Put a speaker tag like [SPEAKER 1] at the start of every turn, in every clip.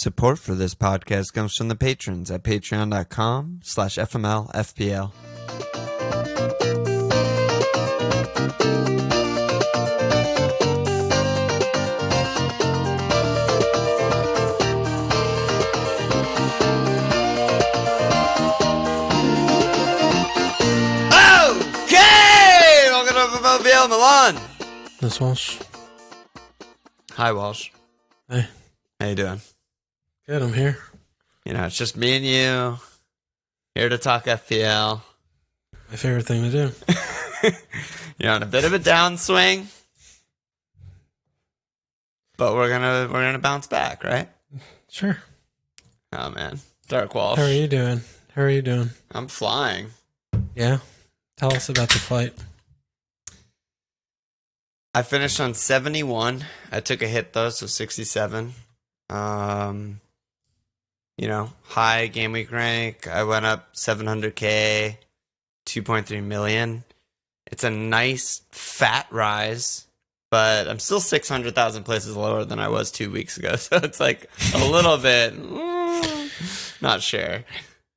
[SPEAKER 1] Support for this podcast comes from the patrons at patreon.com/FMLFPL. Okay! Welcome to FMLFPL Milan.
[SPEAKER 2] This Walsh.
[SPEAKER 1] Hi, Walsh.
[SPEAKER 2] Hey.
[SPEAKER 1] How you doing?
[SPEAKER 2] Good, I'm here.
[SPEAKER 1] You know, it's just me and you here to talk FPL.
[SPEAKER 2] My favorite thing to do.
[SPEAKER 1] You're on a bit of a downswing, but we're gonna bounce back, right?
[SPEAKER 2] Sure.
[SPEAKER 1] Oh man, Dark Walsh.
[SPEAKER 2] How are you doing?
[SPEAKER 1] I'm flying.
[SPEAKER 2] Yeah. Tell us about the flight.
[SPEAKER 1] I finished on 71. I took a hit though, so 67. You know, high game week rank. I went up 700k, 2.3 million. It's a nice fat rise, but I'm still 600,000 places lower than I was 2 weeks ago. So it's like a little bit, not sure.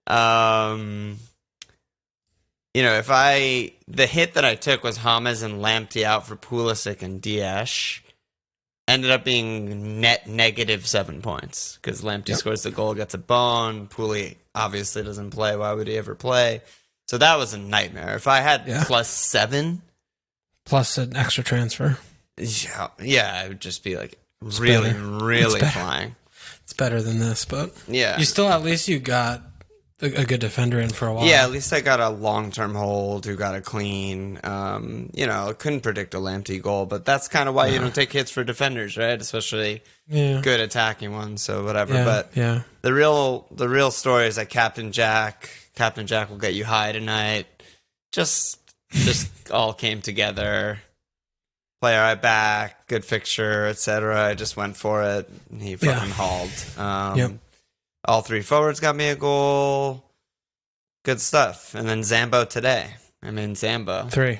[SPEAKER 1] You know, the hit that I took was James and Lamptey out for Pulisic and Diash. Ended up being net negative 7 points because Lamptey scores the goal, gets a bone. Pooley obviously doesn't play. Why would he ever play? So that was a nightmare. If I had +7,
[SPEAKER 2] plus an extra transfer,
[SPEAKER 1] yeah, it would just be like really flying.
[SPEAKER 2] It's better than this, but
[SPEAKER 1] yeah,
[SPEAKER 2] you still at least you got a good defender in for a while.
[SPEAKER 1] Yeah, at least I got a long-term hold who got a clean. You know, couldn't predict a Lamptey goal, but that's kind of why you don't take hits for defenders, right? Especially good attacking ones, so whatever. But the real story is that Captain Jack will get you high tonight. Just all came together. Player I back, good fixture, etc. I just went for it. He fucking hauled. All three forwards got me a goal. Good stuff. And then Zambo today. I mean, Zambo.
[SPEAKER 2] 3.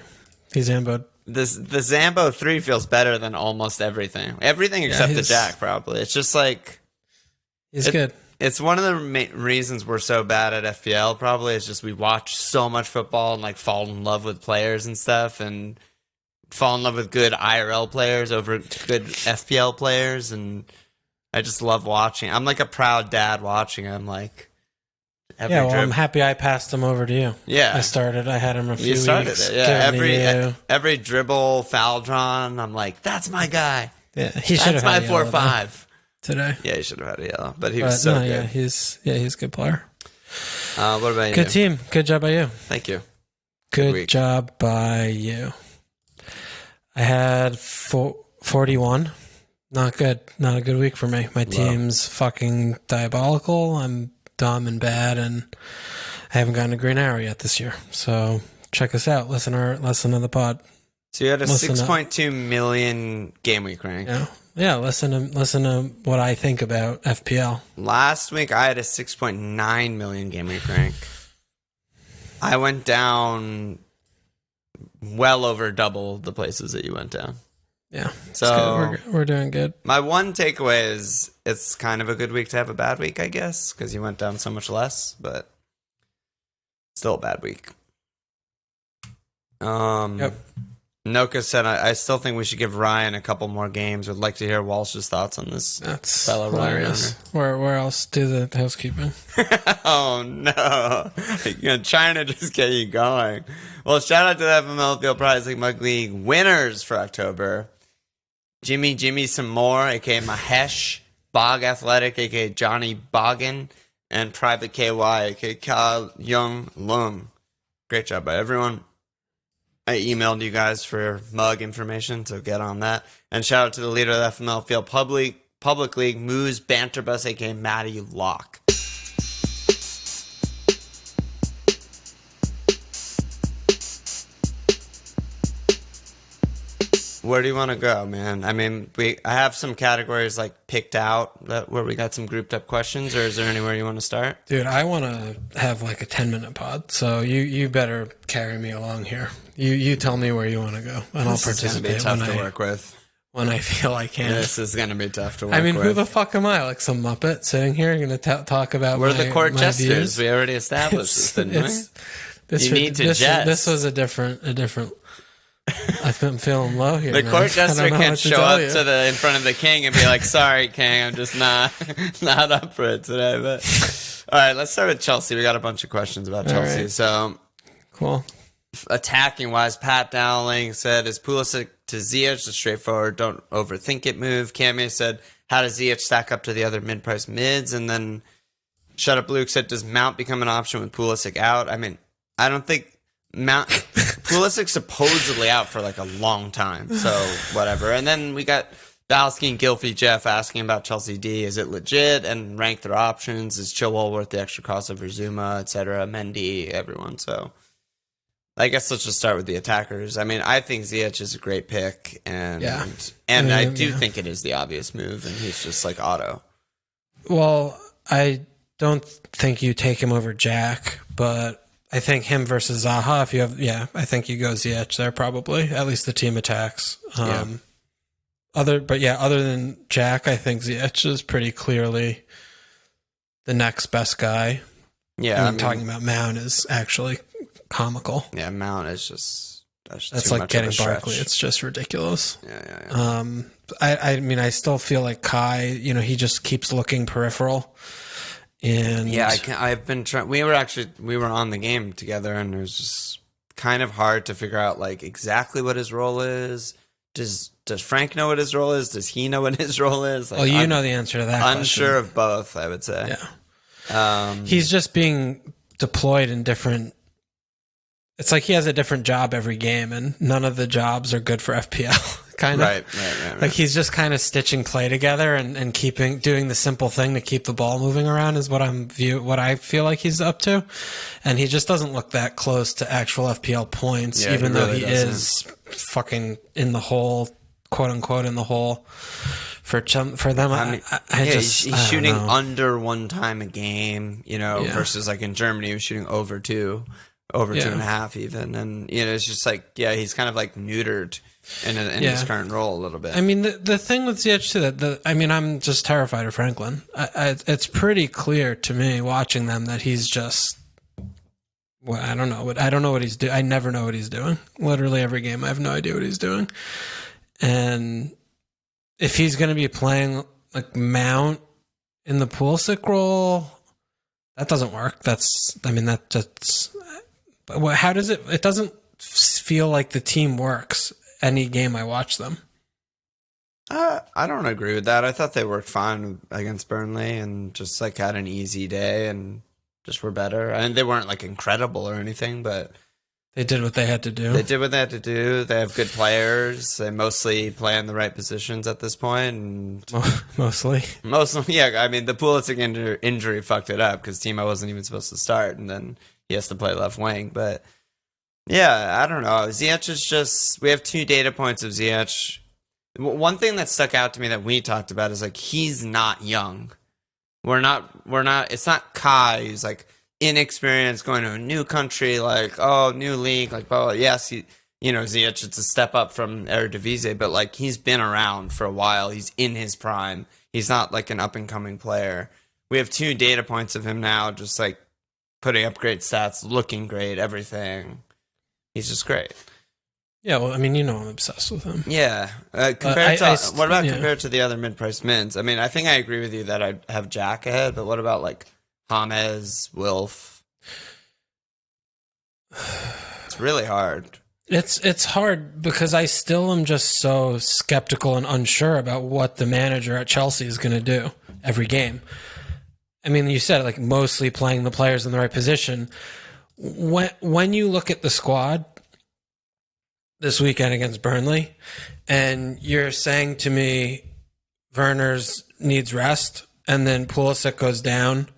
[SPEAKER 2] He Zamboed.
[SPEAKER 1] The Zambo 3 feels better than almost everything. Everything except the Jack, probably. It's just like...
[SPEAKER 2] He's good.
[SPEAKER 1] It's one of the reasons we're so bad at FPL, probably. It's just we watch so much football and like fall in love with players and stuff. And fall in love with good IRL players over good FPL players. And... I just love watching. I'm like a proud dad watching. I'm like,
[SPEAKER 2] I'm happy I passed him over to you.
[SPEAKER 1] Yeah,
[SPEAKER 2] I had him a few weeks.
[SPEAKER 1] You started it. Yeah, every dribble, foul drawn. I'm like, that's my guy.
[SPEAKER 2] Yeah, he should have had
[SPEAKER 1] my 4-5
[SPEAKER 2] today.
[SPEAKER 1] Yeah, he should have had a yellow, but he was so good.
[SPEAKER 2] Yeah, he's a good player.
[SPEAKER 1] What about you?
[SPEAKER 2] Good team. Good job by you.
[SPEAKER 1] Thank you.
[SPEAKER 2] Good job by you. I had 41. Not good. Not a good week for me. My team's fucking diabolical. I'm dumb and bad, and I haven't gotten a green arrow yet this year. So check us out. Listen to the pod.
[SPEAKER 1] So you had a 6.2 million game week rank.
[SPEAKER 2] Yeah. Listen to what I think about FPL.
[SPEAKER 1] Last week I had a 6.9 million game week rank. I went down well over double the places that you went down.
[SPEAKER 2] Yeah,
[SPEAKER 1] so
[SPEAKER 2] we're doing good.
[SPEAKER 1] My one takeaway is it's kind of a good week to have a bad week, I guess, because you went down so much less, but still a bad week. Noka said, I still think we should give Ryan a couple more games. Would like to hear Walsh's thoughts on this.
[SPEAKER 2] That's
[SPEAKER 1] fellow
[SPEAKER 2] hilarious. Where else do the housekeeping?
[SPEAKER 1] Oh, no. Trying to just get you going. Well, shout out to the FMLFPL Prize League Mug League winners for October. Jimmy some more, a.k.a. Mahesh, Bog Athletic, a.k.a. Johnny Boggin, and Private KY, a.k.a. Kyle Young Lung. Great job by everyone. I emailed you guys for mug information, so get on that. And shout out to the leader of the FMLFPL Public League, Moose Banterbus, a.k.a. Matty Locke. Where do you want to go, man? I mean, I have some categories like picked out where we got some grouped up questions, or is there anywhere you want to start?
[SPEAKER 2] Dude, I want to have like a 10-minute pod, so you better carry me along here. You tell me where you want to go, and I'll participate.
[SPEAKER 1] This is going to be tough to work with.
[SPEAKER 2] when I feel I can.
[SPEAKER 1] This is going to be tough to work
[SPEAKER 2] I mean,
[SPEAKER 1] with.
[SPEAKER 2] who the fuck am I? Like some Muppet sitting here going to talk about
[SPEAKER 1] We're the court
[SPEAKER 2] my
[SPEAKER 1] jesters.
[SPEAKER 2] views?
[SPEAKER 1] We already established this, didn't we? You need to
[SPEAKER 2] this,
[SPEAKER 1] jest.
[SPEAKER 2] This was a different. I'm feeling low here.
[SPEAKER 1] The
[SPEAKER 2] man.
[SPEAKER 1] court jester
[SPEAKER 2] I don't know
[SPEAKER 1] can't
[SPEAKER 2] what to
[SPEAKER 1] show
[SPEAKER 2] tell
[SPEAKER 1] up
[SPEAKER 2] you.
[SPEAKER 1] in front of the king and be like, "Sorry, king, I'm just not up for it today." But all right, let's start with Chelsea. We got a bunch of questions about Chelsea.
[SPEAKER 2] right.
[SPEAKER 1] So,
[SPEAKER 2] Cool.
[SPEAKER 1] attacking wise, Pat Dowling said, "Is Pulisic to Ziyech a straightforward, don't overthink it move?" Cammy said, "How does Ziyech stack up to the other mid-price mids?" And then Shut Up Luke said, "Does Mount become an option with Pulisic out?" I mean, I don't think Pulisic's supposedly out for like a long time, so whatever. And then we got Balsky and Gilfy Jeff asking about Chelsea D. Is it legit? And rank their options. Is Chilwell worth the extra cost over Zuma, etc.? Mendy, everyone. So I guess let's just start with the attackers. I mean, I think Ziyech is a great pick, and I do think it is the obvious move, and he's just like auto.
[SPEAKER 2] Well, I don't think you take him over Jack, but I think him versus Zaha, if you have, I think you go Ziyech there probably, at least the team attacks. Other than Jack, I think Ziyech is pretty clearly the next best guy.
[SPEAKER 1] Yeah.
[SPEAKER 2] I mean, talking about Mount is actually comical.
[SPEAKER 1] Yeah, Mount is just,
[SPEAKER 2] that's like getting Barkley. It's just ridiculous.
[SPEAKER 1] Yeah.
[SPEAKER 2] I mean, I still feel like Kai, he just keeps looking peripheral. And
[SPEAKER 1] yeah, I've been trying. We were on the game together, and it was just kind of hard to figure out like exactly what his role is. Does Frank know what his role is? Does he know what his role is? Like,
[SPEAKER 2] well, know the answer to that.
[SPEAKER 1] Unsure of both, I would say.
[SPEAKER 2] Yeah. He's just being deployed in different. It's like he has a different job every game, and none of the jobs are good for FPL. Kind of
[SPEAKER 1] right.
[SPEAKER 2] Like he's just kind of stitching play together and doing the simple thing to keep the ball moving around is what I feel like he's up to, and he just doesn't look that close to actual FPL points, even though he is fucking in the hole, quote unquote, in the hole. For them, I mean,
[SPEAKER 1] he's shooting under one time a game, versus like in Germany, he was shooting over 2.5 even, and it's just like he's kind of like neutered in his current role a little bit.
[SPEAKER 2] I mean, the thing with Ziyech too, I'm just terrified of Franklin. It's pretty clear to me watching them that he's just. Well, I don't know what he's doing. I never know what he's doing. Literally every game, I have no idea what he's doing. And if he's going to be playing like Mount in the Pulisic role, that doesn't work. How does it? It doesn't feel like the team works any game I watch them.
[SPEAKER 1] I don't agree with that. I thought they worked fine against Burnley and just like had an easy day and just were better. I mean, they weren't like incredible or anything, but
[SPEAKER 2] they did what they had to do.
[SPEAKER 1] They have good players. They mostly play in the right positions at this point. And
[SPEAKER 2] mostly,
[SPEAKER 1] yeah. I mean, the Pulisic injury fucked it up because Timo wasn't even supposed to start, and then he has to play left wing. But yeah, I don't know. Ziyech is just. We have 2 data points of Ziyech. One thing that stuck out to me that we talked about is like he's not young. We're not. It's not Kai who's like inexperienced going to a new country, like new league, like blah, blah. Yes, Ziyech, it's a step up from Eredivisie, but like he's been around for a while. He's in his prime. He's not like an up and coming player. We have 2 data points of him now, just like putting up great stats, looking great, everything. He's just great.
[SPEAKER 2] Yeah, well, I mean, I'm obsessed with him.
[SPEAKER 1] Yeah. Compared to the other mid-priced mids? I mean, I think I agree with you that I'd have Jack ahead, but what about like James, Wilf? It's really hard.
[SPEAKER 2] It's hard because I still am just so skeptical and unsure about what the manager at Chelsea is going to do every game. I mean, you said like mostly playing the players in the right position. When you look at the squad this weekend against Burnley, and you're saying to me, Werner's needs rest, and then Pulisic goes down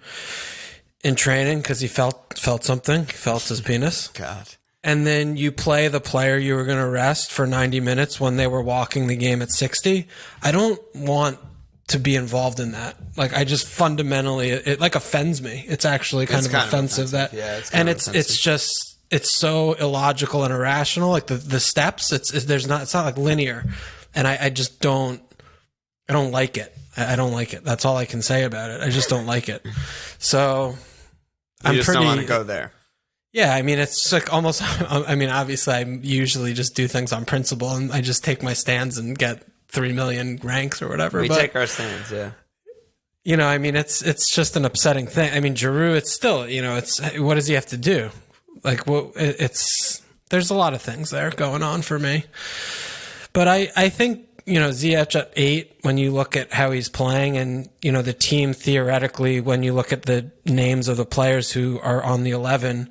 [SPEAKER 2] in training because he felt something, felt his penis.
[SPEAKER 1] God.
[SPEAKER 2] And then you play the player you were going to rest for 90 minutes when they were walking the game at 60. I don't want to be involved in that. Like, I just fundamentally, it like offends me. It's actually kind of offensive that, it's just so illogical and irrational. Like the steps, it's not like linear. and I just don't. I don't like it. I don't like it. That's all I can say about it. I just don't like it. So
[SPEAKER 1] you just don't want to go there.
[SPEAKER 2] Yeah, I mean, it's like almost. I mean, obviously, I usually just do things on principle, and I just take my stands and get 3 million ranks or whatever.
[SPEAKER 1] We take our stands, yeah.
[SPEAKER 2] You know, I mean, it's just an upsetting thing. I mean, Giroux, it's still, you know, it's what does he have to do? Like, well, there's a lot of things there going on for me. But I think, you know, Ziyech at 8, when you look at how he's playing, and, you know, the team theoretically, when you look at the names of the players who are on the 11,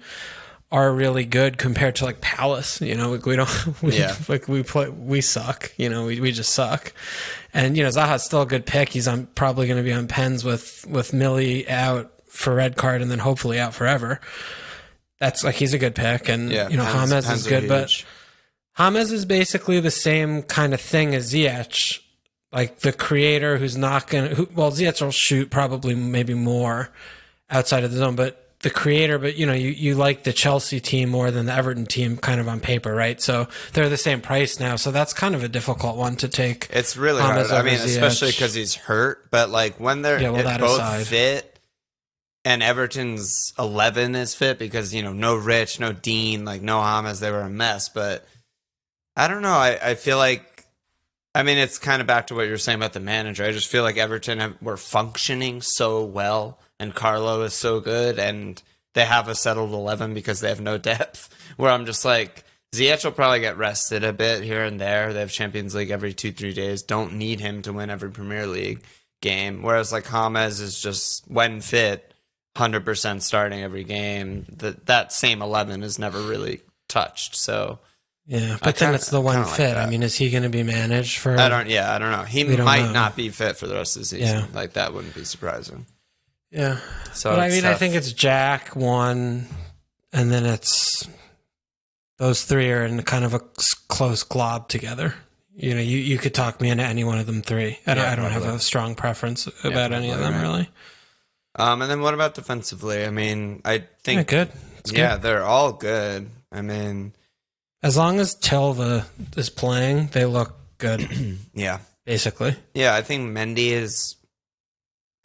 [SPEAKER 2] are really good compared to like Palace. You know, we suck. You know, we just suck. And, you know, Zaha's still a good pick. He's probably going to be on pens with Millie out for red card and then hopefully out forever. That's like, he's a good pick. And, you know, James is good, but James is basically the same kind of thing as Ziyech, like the creator who's not going to, well, Ziyech will shoot probably maybe more outside of the zone, but the creator, but you know, you like the Chelsea team more than the Everton team kind of on paper, right? So they're the same price now. So that's kind of a difficult one to take.
[SPEAKER 1] It's really hard. I mean, especially because he's hurt, but like when they're both fit and Everton's 11 is fit because, you know, no Rich, no Dean, like no James, they were a mess. But I don't know. I feel like, I mean, it's kind of back to what you were saying about the manager. I just feel like Everton were functioning so well. And Carlo is so good, and they have a settled 11 because they have no depth. Where I'm just like, Ziyech will probably get rested a bit here and there. They have Champions League every 2-3 days. Don't need him to win every Premier League game. Whereas like James is just, when fit, 100% starting every game. That same 11 is never really touched. So
[SPEAKER 2] yeah, but then it's the one fit. Like, I mean, is he going to be managed for?
[SPEAKER 1] I don't know. He might not be fit for the rest of the season. Yeah. Like that wouldn't be surprising.
[SPEAKER 2] Yeah. So but I mean, tough. I think it's Jack 1, and then it's those 3 are in kind of a close glob together. You know, you could talk me into any one of them 3. I don't have a strong preference about any of them, really.
[SPEAKER 1] And then what about defensively? I mean, I think
[SPEAKER 2] good.
[SPEAKER 1] Good. They're all good. I mean,
[SPEAKER 2] as long as Tilva is playing, they look good.
[SPEAKER 1] Yeah.
[SPEAKER 2] Basically.
[SPEAKER 1] Yeah, I think Mendy is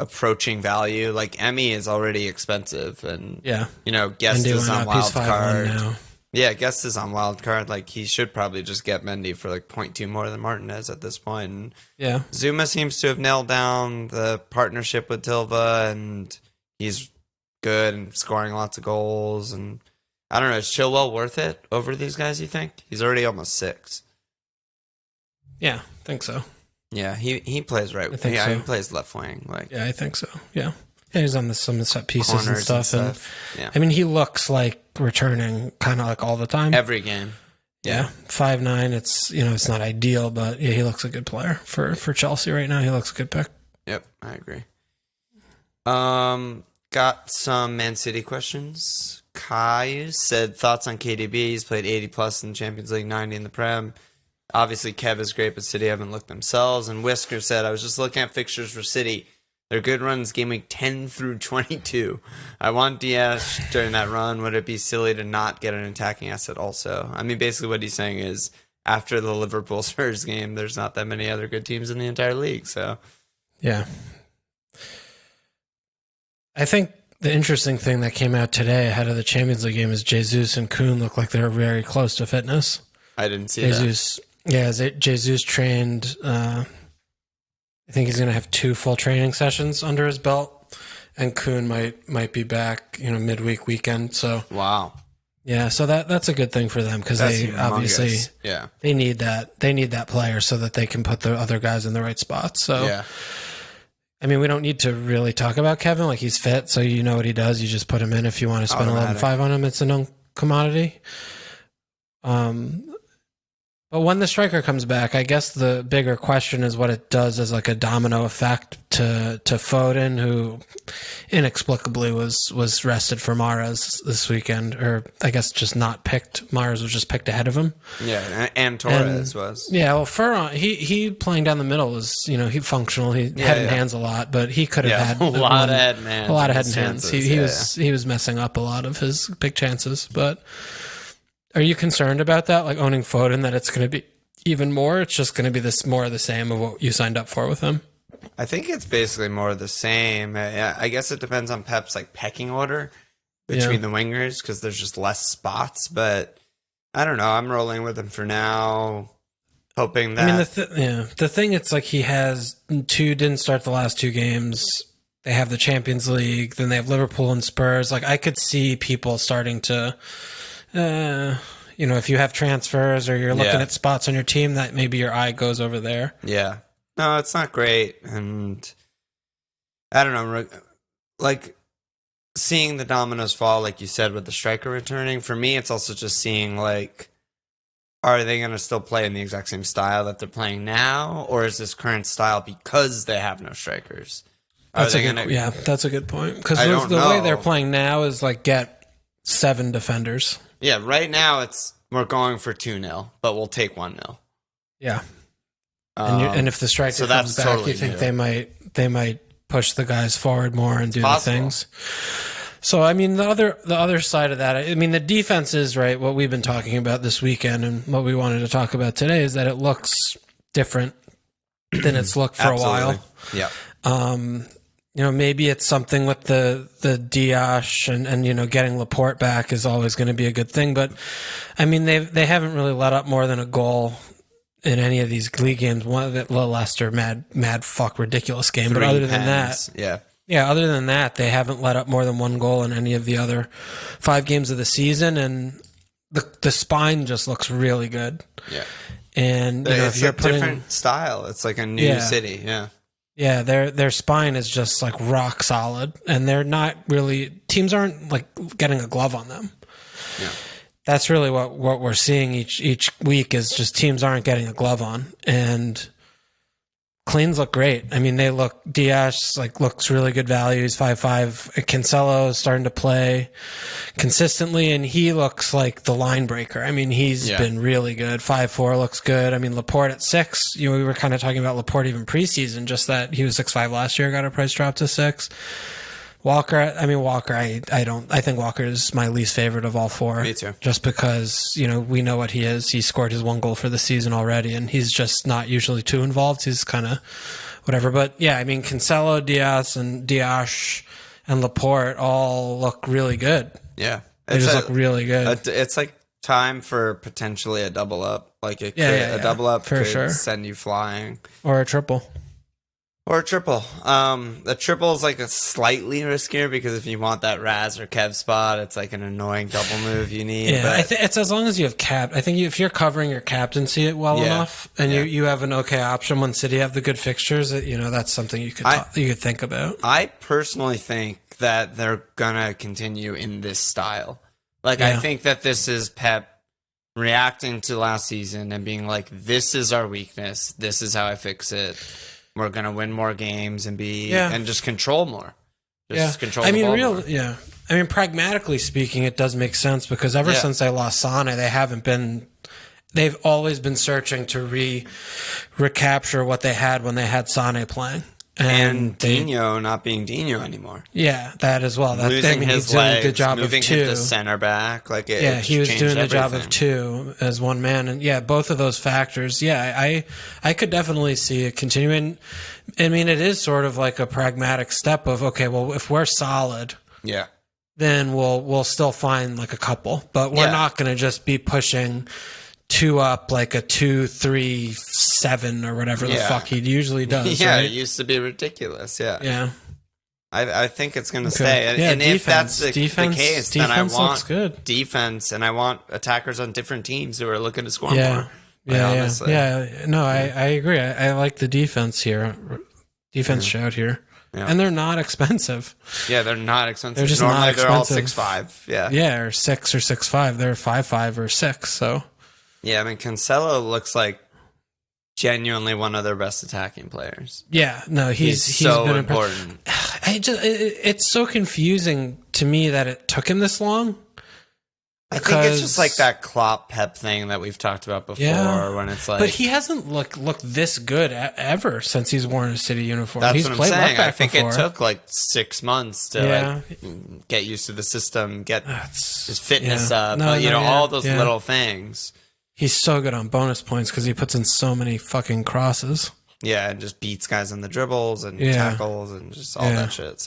[SPEAKER 1] approaching value. Like Emmy is already expensive, and you know, Guest is on wild card now. Yeah, Guest is on wild card. Like he should probably just get Mendy for like 0.2 more than Martinez at this point. And
[SPEAKER 2] yeah,
[SPEAKER 1] Zuma seems to have nailed down the partnership with Tilva, and he's good and scoring lots of goals. And I don't know, is Chilwell worth it over these guys? You think he's already almost 6?
[SPEAKER 2] Yeah, I think so.
[SPEAKER 1] Yeah, he plays right.
[SPEAKER 2] I think so.
[SPEAKER 1] He plays left wing. Like,
[SPEAKER 2] yeah, I think so. Yeah, he's on some set pieces and stuff. And
[SPEAKER 1] yeah.
[SPEAKER 2] I mean, he looks like returning kind of like all the time,
[SPEAKER 1] every game.
[SPEAKER 2] Yeah, 5'9". It's, you know, it's not ideal, but yeah, he looks a good player for Chelsea right now. He looks a good pick.
[SPEAKER 1] Yep, I agree. Got some Man City questions. Kai said thoughts on KDB. He's played 80 plus in the Champions League, 90 in the Prem. Obviously, Kev is great, but City haven't looked themselves. And Whisker said, I was just looking at fixtures for City. Their good runs game week 10 through 22. I want Diaz during that run. Would it be silly to not get an attacking asset also? I mean, basically what he's saying is after the Liverpool Spurs game, there's not that many other good teams in the entire league. So,
[SPEAKER 2] yeah. I think the interesting thing that came out today ahead of the Champions League game is Jesus and Kuhn look like they're very close to fitness.
[SPEAKER 1] I didn't see that.
[SPEAKER 2] Yeah, Jesus trained. I think he's going to have 2 full training sessions under his belt, and Kuhn might be back, you know, midweek weekend. So
[SPEAKER 1] wow,
[SPEAKER 2] yeah, so that's a good thing for them because they humongous. Obviously they need that player so that they can put the other guys in the right spots. So
[SPEAKER 1] yeah.
[SPEAKER 2] I mean, we don't need to really talk about Kevin. Like, he's fit, so you know what he does. You just put him in if you want to spend 11.5 on him. It's a known commodity. But when the striker comes back, I guess the bigger question is what it does as like a domino effect to Foden, who inexplicably was rested for Mahrez this weekend, or I guess just not picked. Mahrez was just picked ahead of him.
[SPEAKER 1] Yeah, and Torres was.
[SPEAKER 2] Yeah, well, Furlong, he playing down the middle was, you know, he functional. He head and hands a lot, but he could have had
[SPEAKER 1] a lot of head and hands.
[SPEAKER 2] A lot of head and hands. He was messing up a lot of his big chances, but. Are you concerned about that, like owning Foden, that it's going to be even more? It's just going to be this more of the same of what you signed up for with him.
[SPEAKER 1] I think it's basically more of the same. I guess it depends on Pep's like pecking order between the wingers because there's just less spots. But I don't know. I'm rolling with him for now, hoping that.
[SPEAKER 2] I mean, the thing it's like he has didn't start the last 2 games. They have the Champions League, then they have Liverpool and Spurs. Like I could see people starting to, if you have transfers or you're looking at spots on your team, that maybe your eye goes over there.
[SPEAKER 1] Yeah. No, it's not great. And I don't know, like seeing the dominoes fall, like you said, with the striker returning, for me, it's also just seeing like, are they going to still play in the exact same style that they're playing now? Or is this current style because they have no strikers?
[SPEAKER 2] That's a good point. Because the way they're playing now is like get 7 defenders.
[SPEAKER 1] Yeah, right now we're going for 2-0, but we'll take 1-0.
[SPEAKER 2] Yeah. And if the striker comes back, totally you think they might push the guys forward more and do the things. So I mean, the other side of that, I mean, the defense is right. What we've been talking about this weekend and what we wanted to talk about today is that it looks different than it's looked for a while.
[SPEAKER 1] Yeah.
[SPEAKER 2] Maybe it's something with the Diash and getting Laporte back is always going to be a good thing. But I mean, they haven't really let up more than a goal in any of these league games. One of the Leicester mad fuck ridiculous game. But other than that, other than that, they haven't let up more than 1 goal in any of the other 5 games of the season, and the spine just looks really good.
[SPEAKER 1] Yeah,
[SPEAKER 2] and
[SPEAKER 1] it's if you're putting different style, it's like a new city. Yeah.
[SPEAKER 2] Yeah, their spine is just like rock solid, and they're not really teams aren't like getting a glove on them. Yeah. That's really what we're seeing each week is just teams aren't getting a glove on, and cleans look great. I mean, Diaz looks really good value. He's 5'5". Cancelo is starting to play consistently, and he looks like the line breaker. I mean, he's been really good. 5'4" looks good. I mean, Laporte at 6. We were kind of talking about Laporte even preseason, just that he was 6'5" last year, got a price drop to 6. Walker, I think Walker is my least favorite of all 4.
[SPEAKER 1] Me too.
[SPEAKER 2] Just because, we know what he is. He scored his 1 goal for the season already, and he's just not usually too involved. He's kind of whatever. But yeah, I mean, Cancelo, Diaz, and Diash and Laporte all look really good.
[SPEAKER 1] Yeah.
[SPEAKER 2] They just look really good.
[SPEAKER 1] It's like time for potentially a double up. Like a double up
[SPEAKER 2] for
[SPEAKER 1] could
[SPEAKER 2] sure.
[SPEAKER 1] Send you flying.
[SPEAKER 2] Or a triple.
[SPEAKER 1] Or a triple. The triple is like a slightly riskier because if you want that Raz or Kev spot, it's like an annoying double move you need.
[SPEAKER 2] Yeah, but it's as long as you have I think if you're covering your captaincy well enough, and you have an okay option when City have the good fixtures, that's something you could think about.
[SPEAKER 1] I personally think that they're gonna continue in this style. I think that this is Pep reacting to last season and being like, "This is our weakness. This is how I fix it." We're gonna win more games and and just control more. Control.
[SPEAKER 2] I mean, pragmatically speaking, it does make sense because ever since they lost Sane, they've always been searching to recapture what they had when they had Sane playing.
[SPEAKER 1] And Dino not being Dino anymore.
[SPEAKER 2] Yeah, that as well.
[SPEAKER 1] Losing his legs, moving him to center back.
[SPEAKER 2] He was doing the job of 2 as 1 man. And both of those factors. Yeah, I could definitely see it continuing. I mean, it is sort of like a pragmatic step of, okay, well, if we're solid, then we'll still find like a couple. But we're not going to just be pushing 2 up like a 2-3-7 or whatever the fuck he usually does.
[SPEAKER 1] Yeah,
[SPEAKER 2] right?
[SPEAKER 1] It used to be ridiculous.
[SPEAKER 2] Yeah.
[SPEAKER 1] I think it's going to stay. And if that's the case, then I want
[SPEAKER 2] good.
[SPEAKER 1] defense and I want attackers on different teams who are looking to score more.
[SPEAKER 2] Honestly. No, I agree. I like the defense here. Shout here. Yeah. And they're not expensive.
[SPEAKER 1] Yeah, they're not expensive.
[SPEAKER 2] They're just
[SPEAKER 1] normally
[SPEAKER 2] not expensive.
[SPEAKER 1] They're all 6'5". Yeah.
[SPEAKER 2] Yeah, or 6 or 6'5". They're 5'5" or 6, so.
[SPEAKER 1] Yeah, I mean, Cancelo looks like genuinely one of their best attacking players.
[SPEAKER 2] Yeah, no, he's
[SPEAKER 1] so
[SPEAKER 2] been
[SPEAKER 1] important.
[SPEAKER 2] It's so confusing to me that it took him this long.
[SPEAKER 1] I think it's just like that Klopp Pep thing that we've talked about before when it's like...
[SPEAKER 2] But he hasn't looked this good ever since he's worn a City uniform.
[SPEAKER 1] That's
[SPEAKER 2] he's
[SPEAKER 1] what
[SPEAKER 2] played
[SPEAKER 1] I'm saying. I
[SPEAKER 2] left back
[SPEAKER 1] think
[SPEAKER 2] before.
[SPEAKER 1] it took like 6 months to get used to the system, get his fitness up, all those little things.
[SPEAKER 2] He's so good on bonus points because he puts in so many fucking crosses.
[SPEAKER 1] Yeah, and just beats guys on the dribbles and tackles and just all that shit.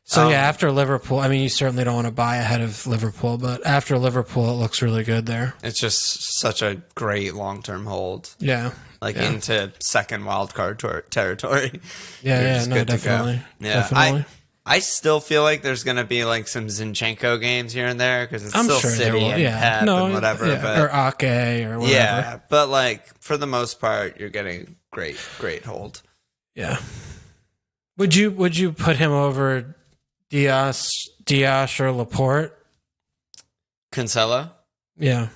[SPEAKER 1] So
[SPEAKER 2] after Liverpool, I mean, you certainly don't want to buy ahead of Liverpool, but after Liverpool, it looks really good there.
[SPEAKER 1] It's just such a great long-term hold.
[SPEAKER 2] Yeah.
[SPEAKER 1] Into second wildcard territory.
[SPEAKER 2] Yeah, no, definitely.
[SPEAKER 1] Yeah,
[SPEAKER 2] definitely.
[SPEAKER 1] I still feel like there's going to be like some Zinchenko games here and there because it's still
[SPEAKER 2] sure
[SPEAKER 1] City and Pep and whatever.
[SPEAKER 2] Or Ake or whatever.
[SPEAKER 1] Yeah, but like for the most part, you're getting great hold.
[SPEAKER 2] Yeah. Would you put him over Diaz or Laporte?
[SPEAKER 1] Cancelo?
[SPEAKER 2] Yeah.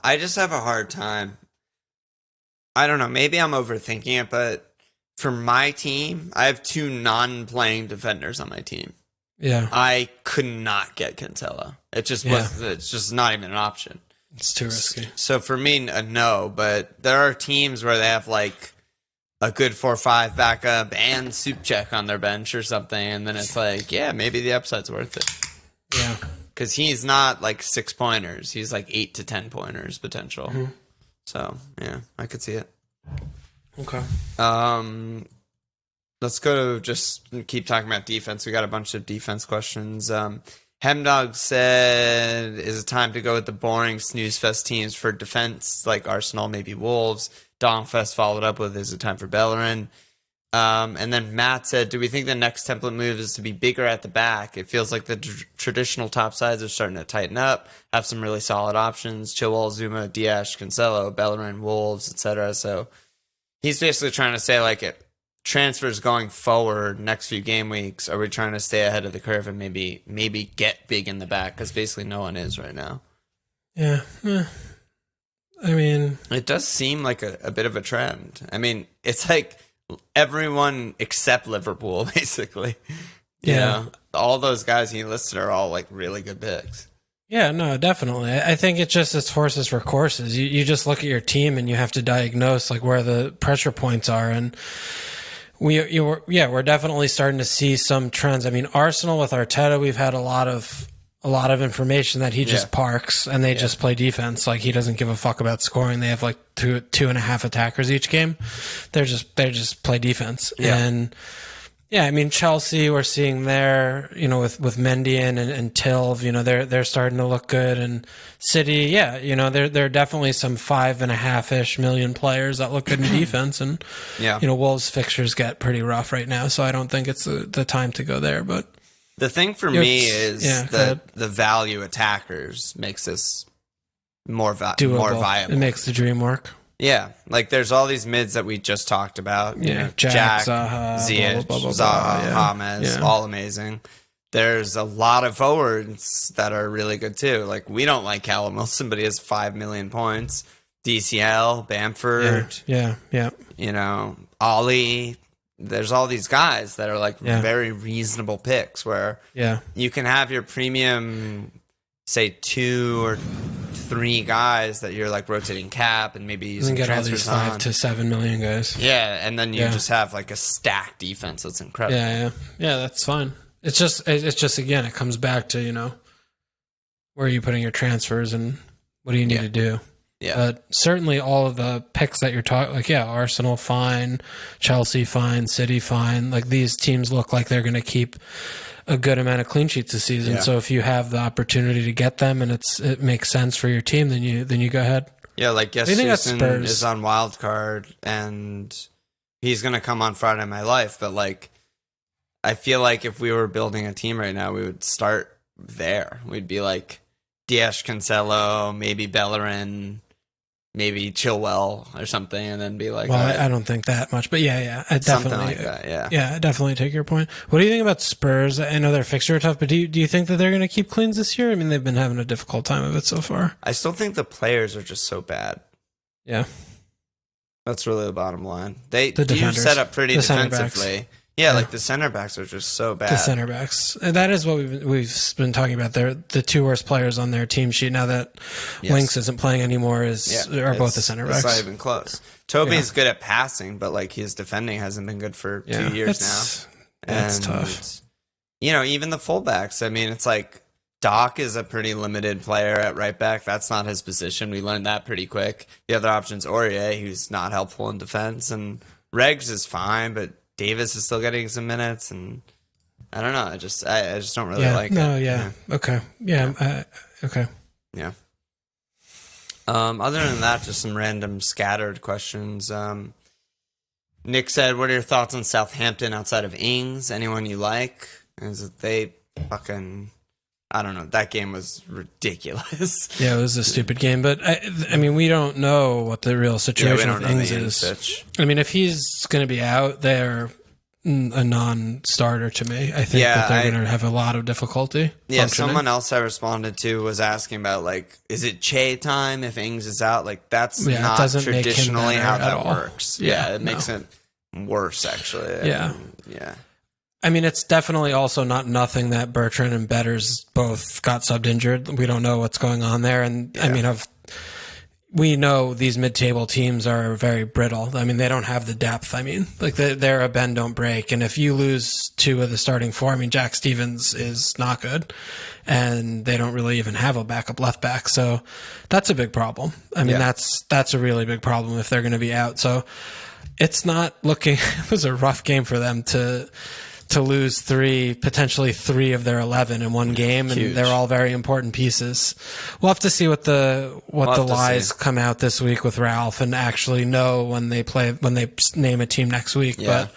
[SPEAKER 1] I just have a hard time. I don't know. Maybe I'm overthinking it, but for my team, I have 2 non-playing defenders on my team.
[SPEAKER 2] Yeah.
[SPEAKER 1] I could not get Cancelo. It just was. It's just not even an option.
[SPEAKER 2] It's too risky.
[SPEAKER 1] So for me, a no. But there are teams where they have like a good 4-5 backup and Souček on their bench or something, and then it's like, yeah, maybe the upside's worth it.
[SPEAKER 2] Yeah.
[SPEAKER 1] Because he's not like 6 pointers. He's like 8 to 10 pointers potential. Mm-hmm. So yeah, I could see it.
[SPEAKER 2] Okay.
[SPEAKER 1] Let's go to just keep talking about defense. We got a bunch of defense questions. Hemdog said, is it time to go with the boring snooze fest teams for defense like Arsenal, maybe Wolves? Dongfest followed up with, is it time for Bellerin? And then Matt said, do we think the next template move is to be bigger at the back? It feels like the traditional top sides are starting to tighten up, have some really solid options. Chilwell, Zuma, Diaz, Cancelo, Bellerin, Wolves, etc. So he's basically trying to say, like, transfers going forward next few game weeks, are we trying to stay ahead of the curve and maybe get big in the back? Because basically no one is right now.
[SPEAKER 2] Yeah. I mean,
[SPEAKER 1] it does seem like a bit of a trend. I mean, it's like everyone except Liverpool, basically. You know, all those guys he listed are all like really good picks.
[SPEAKER 2] Yeah, no, definitely. I think it's horses for courses. You just look at your team and you have to diagnose like where the pressure points are, and we're definitely starting to see some trends. I mean, Arsenal with Arteta, we've had a lot of information that he just parks and they just play defense. Like he doesn't give a fuck about scoring. They have like two and a half attackers each game. They just play defense. Yeah. And I mean, Chelsea, we're seeing there, with Mendy and Tilv, they're starting to look good. And City, there are definitely some 5.5-ish million players that look good in defense. And, Wolves fixtures get pretty rough right now. So I don't think it's the time to go there. But
[SPEAKER 1] the thing for me is that the value attackers makes this more viable.
[SPEAKER 2] It makes the dream work.
[SPEAKER 1] Yeah, like there's all these mids that we just talked about. Jack,
[SPEAKER 2] Zaha,
[SPEAKER 1] Ziyech, Zaha, James, all amazing. There's a lot of forwards that are really good too. Like we don't like Callum Wilson, but he has 5 million points. DCL, Bamford, Ollie. There's all these guys that are like very reasonable picks where you can have your premium, say 2 or 3 guys that you're like rotating cap and maybe using transfers on.
[SPEAKER 2] 5 to 7 million guys.
[SPEAKER 1] Yeah, and then you just have like a stacked defense that's incredible.
[SPEAKER 2] Yeah, that's fine. It's just again, it comes back to where are you putting your transfers and what do you need to do. Yeah, but certainly all of the picks that you're talking, like Arsenal fine, Chelsea fine, City fine. Like these teams look like they're going to keep a good amount of clean sheets this season. So if you have the opportunity to get them and it makes sense for your team, then you go ahead.
[SPEAKER 1] Yeah, like Justin is on wild card and he's going to come on Friday Night Live. But like, I feel like if we were building a team right now, we would start there. We'd be like Diaz, Cancelo, maybe Bellerin, maybe Chilwell or something, and then be like,
[SPEAKER 2] well, I don't think that much, but I definitely,
[SPEAKER 1] something like that,
[SPEAKER 2] I definitely take your point. What do you think about Spurs? I know their fixture are tough, but do you think that they're going to keep cleans this year? I mean, they've been having a difficult time of it so far.
[SPEAKER 1] I still think the players are just so bad.
[SPEAKER 2] Yeah,
[SPEAKER 1] that's really the bottom line. They do set up pretty defensively. Yeah, like the center backs are just so bad.
[SPEAKER 2] The center backs. That is what we've been talking about. They're the 2 worst players on their team sheet now that Winks isn't playing anymore. Are both the center backs.
[SPEAKER 1] It's not even close. Toby's good at passing, but like his defending hasn't been good for 2 years now.
[SPEAKER 2] That's tough.
[SPEAKER 1] Even the fullbacks. I mean, it's like Doc is a pretty limited player at right back. That's not his position. We learned that pretty quick. The other option's Aurier, who's not helpful in defense, and Regs is fine, but Davis is still getting some minutes, and I don't know. I just don't really like it.
[SPEAKER 2] Yeah. Okay. Yeah. Okay.
[SPEAKER 1] Yeah. Other than that, just some random scattered questions. Nick said, "What are your thoughts on Southampton outside of Ings? Anyone you like?" Is it they fucking? I don't know. That game was ridiculous.
[SPEAKER 2] Yeah, it was a stupid game. But, I mean, we don't know what the real situation with Ings is. I mean, if he's going to be out, they're a non-starter to me. I think that they're going to have a lot of difficulty.
[SPEAKER 1] Yeah, someone else I responded to was asking about, like, is it Che time if Ings is out? Like, that's not traditionally how that works. Yeah, it makes it worse, actually.
[SPEAKER 2] Yeah.
[SPEAKER 1] Yeah.
[SPEAKER 2] I mean, it's definitely also not nothing that Bertrand and Betters both got subbed injured. We don't know what's going on there. And I mean, we know these mid-table teams are very brittle. I mean, they don't have the depth. I mean, like they're a bend, don't break. And if you lose two of the starting four, I mean, Jack Stevens is not good and they don't really even have a backup left back. So that's a big problem. I mean, that's a really big problem if they're going to be out. So it's not looking, it was a rough game for them to lose potentially three of their 11 in one game, and they're all very important pieces. We'll have to see what the lies come out this week with Ralph, and actually know when they name a team next week.
[SPEAKER 1] Yeah. But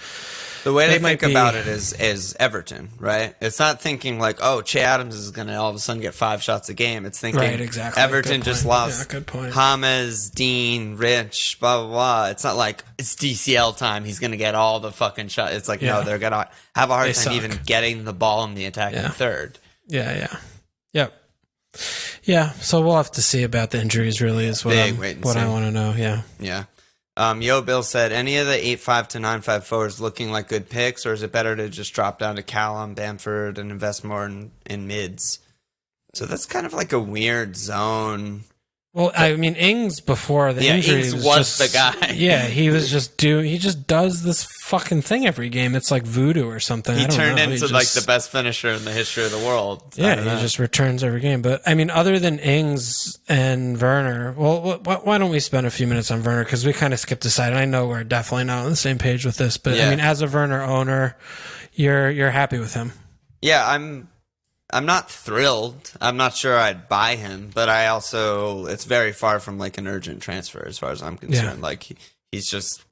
[SPEAKER 1] the way they think about it is Everton, right? It's not thinking like, oh, Che Adams is going to all of a sudden get 5 shots a game. It's thinking
[SPEAKER 2] exactly.
[SPEAKER 1] Everton just lost
[SPEAKER 2] good point.
[SPEAKER 1] James, Dean, Rich, blah, blah, blah. It's not like it's DCL time. He's going to get all the fucking shots. It's like, no, they're going to have a hard time even getting the ball in the attacking third.
[SPEAKER 2] Yeah. So we'll have to see about the injuries, really, is what I want to know.
[SPEAKER 1] Yeah. Yo Bill said, any of the 8.5 to 9.5 forwards looking like good picks, or is it better to just drop down to Callum, Bamford, and invest more in mids? So that's kind of like a weird zone.
[SPEAKER 2] Well, I mean, Ings before the injury
[SPEAKER 1] Ings was the guy.
[SPEAKER 2] Yeah, he was he just does this fucking thing every game. It's like voodoo or something.
[SPEAKER 1] He turned into like the best finisher in the history of the world.
[SPEAKER 2] Yeah, he just returns every game. But I mean, other than Ings and Werner, well, why don't we spend a few minutes on Werner? Because we kind of skipped aside, and I know we're definitely not on the same page with this. But I mean, as a Werner owner, you're happy with him?
[SPEAKER 1] Yeah, I'm not thrilled. I'm not sure I'd buy him, but it's very far from like an urgent transfer as far as I'm concerned. Yeah. Like he's just,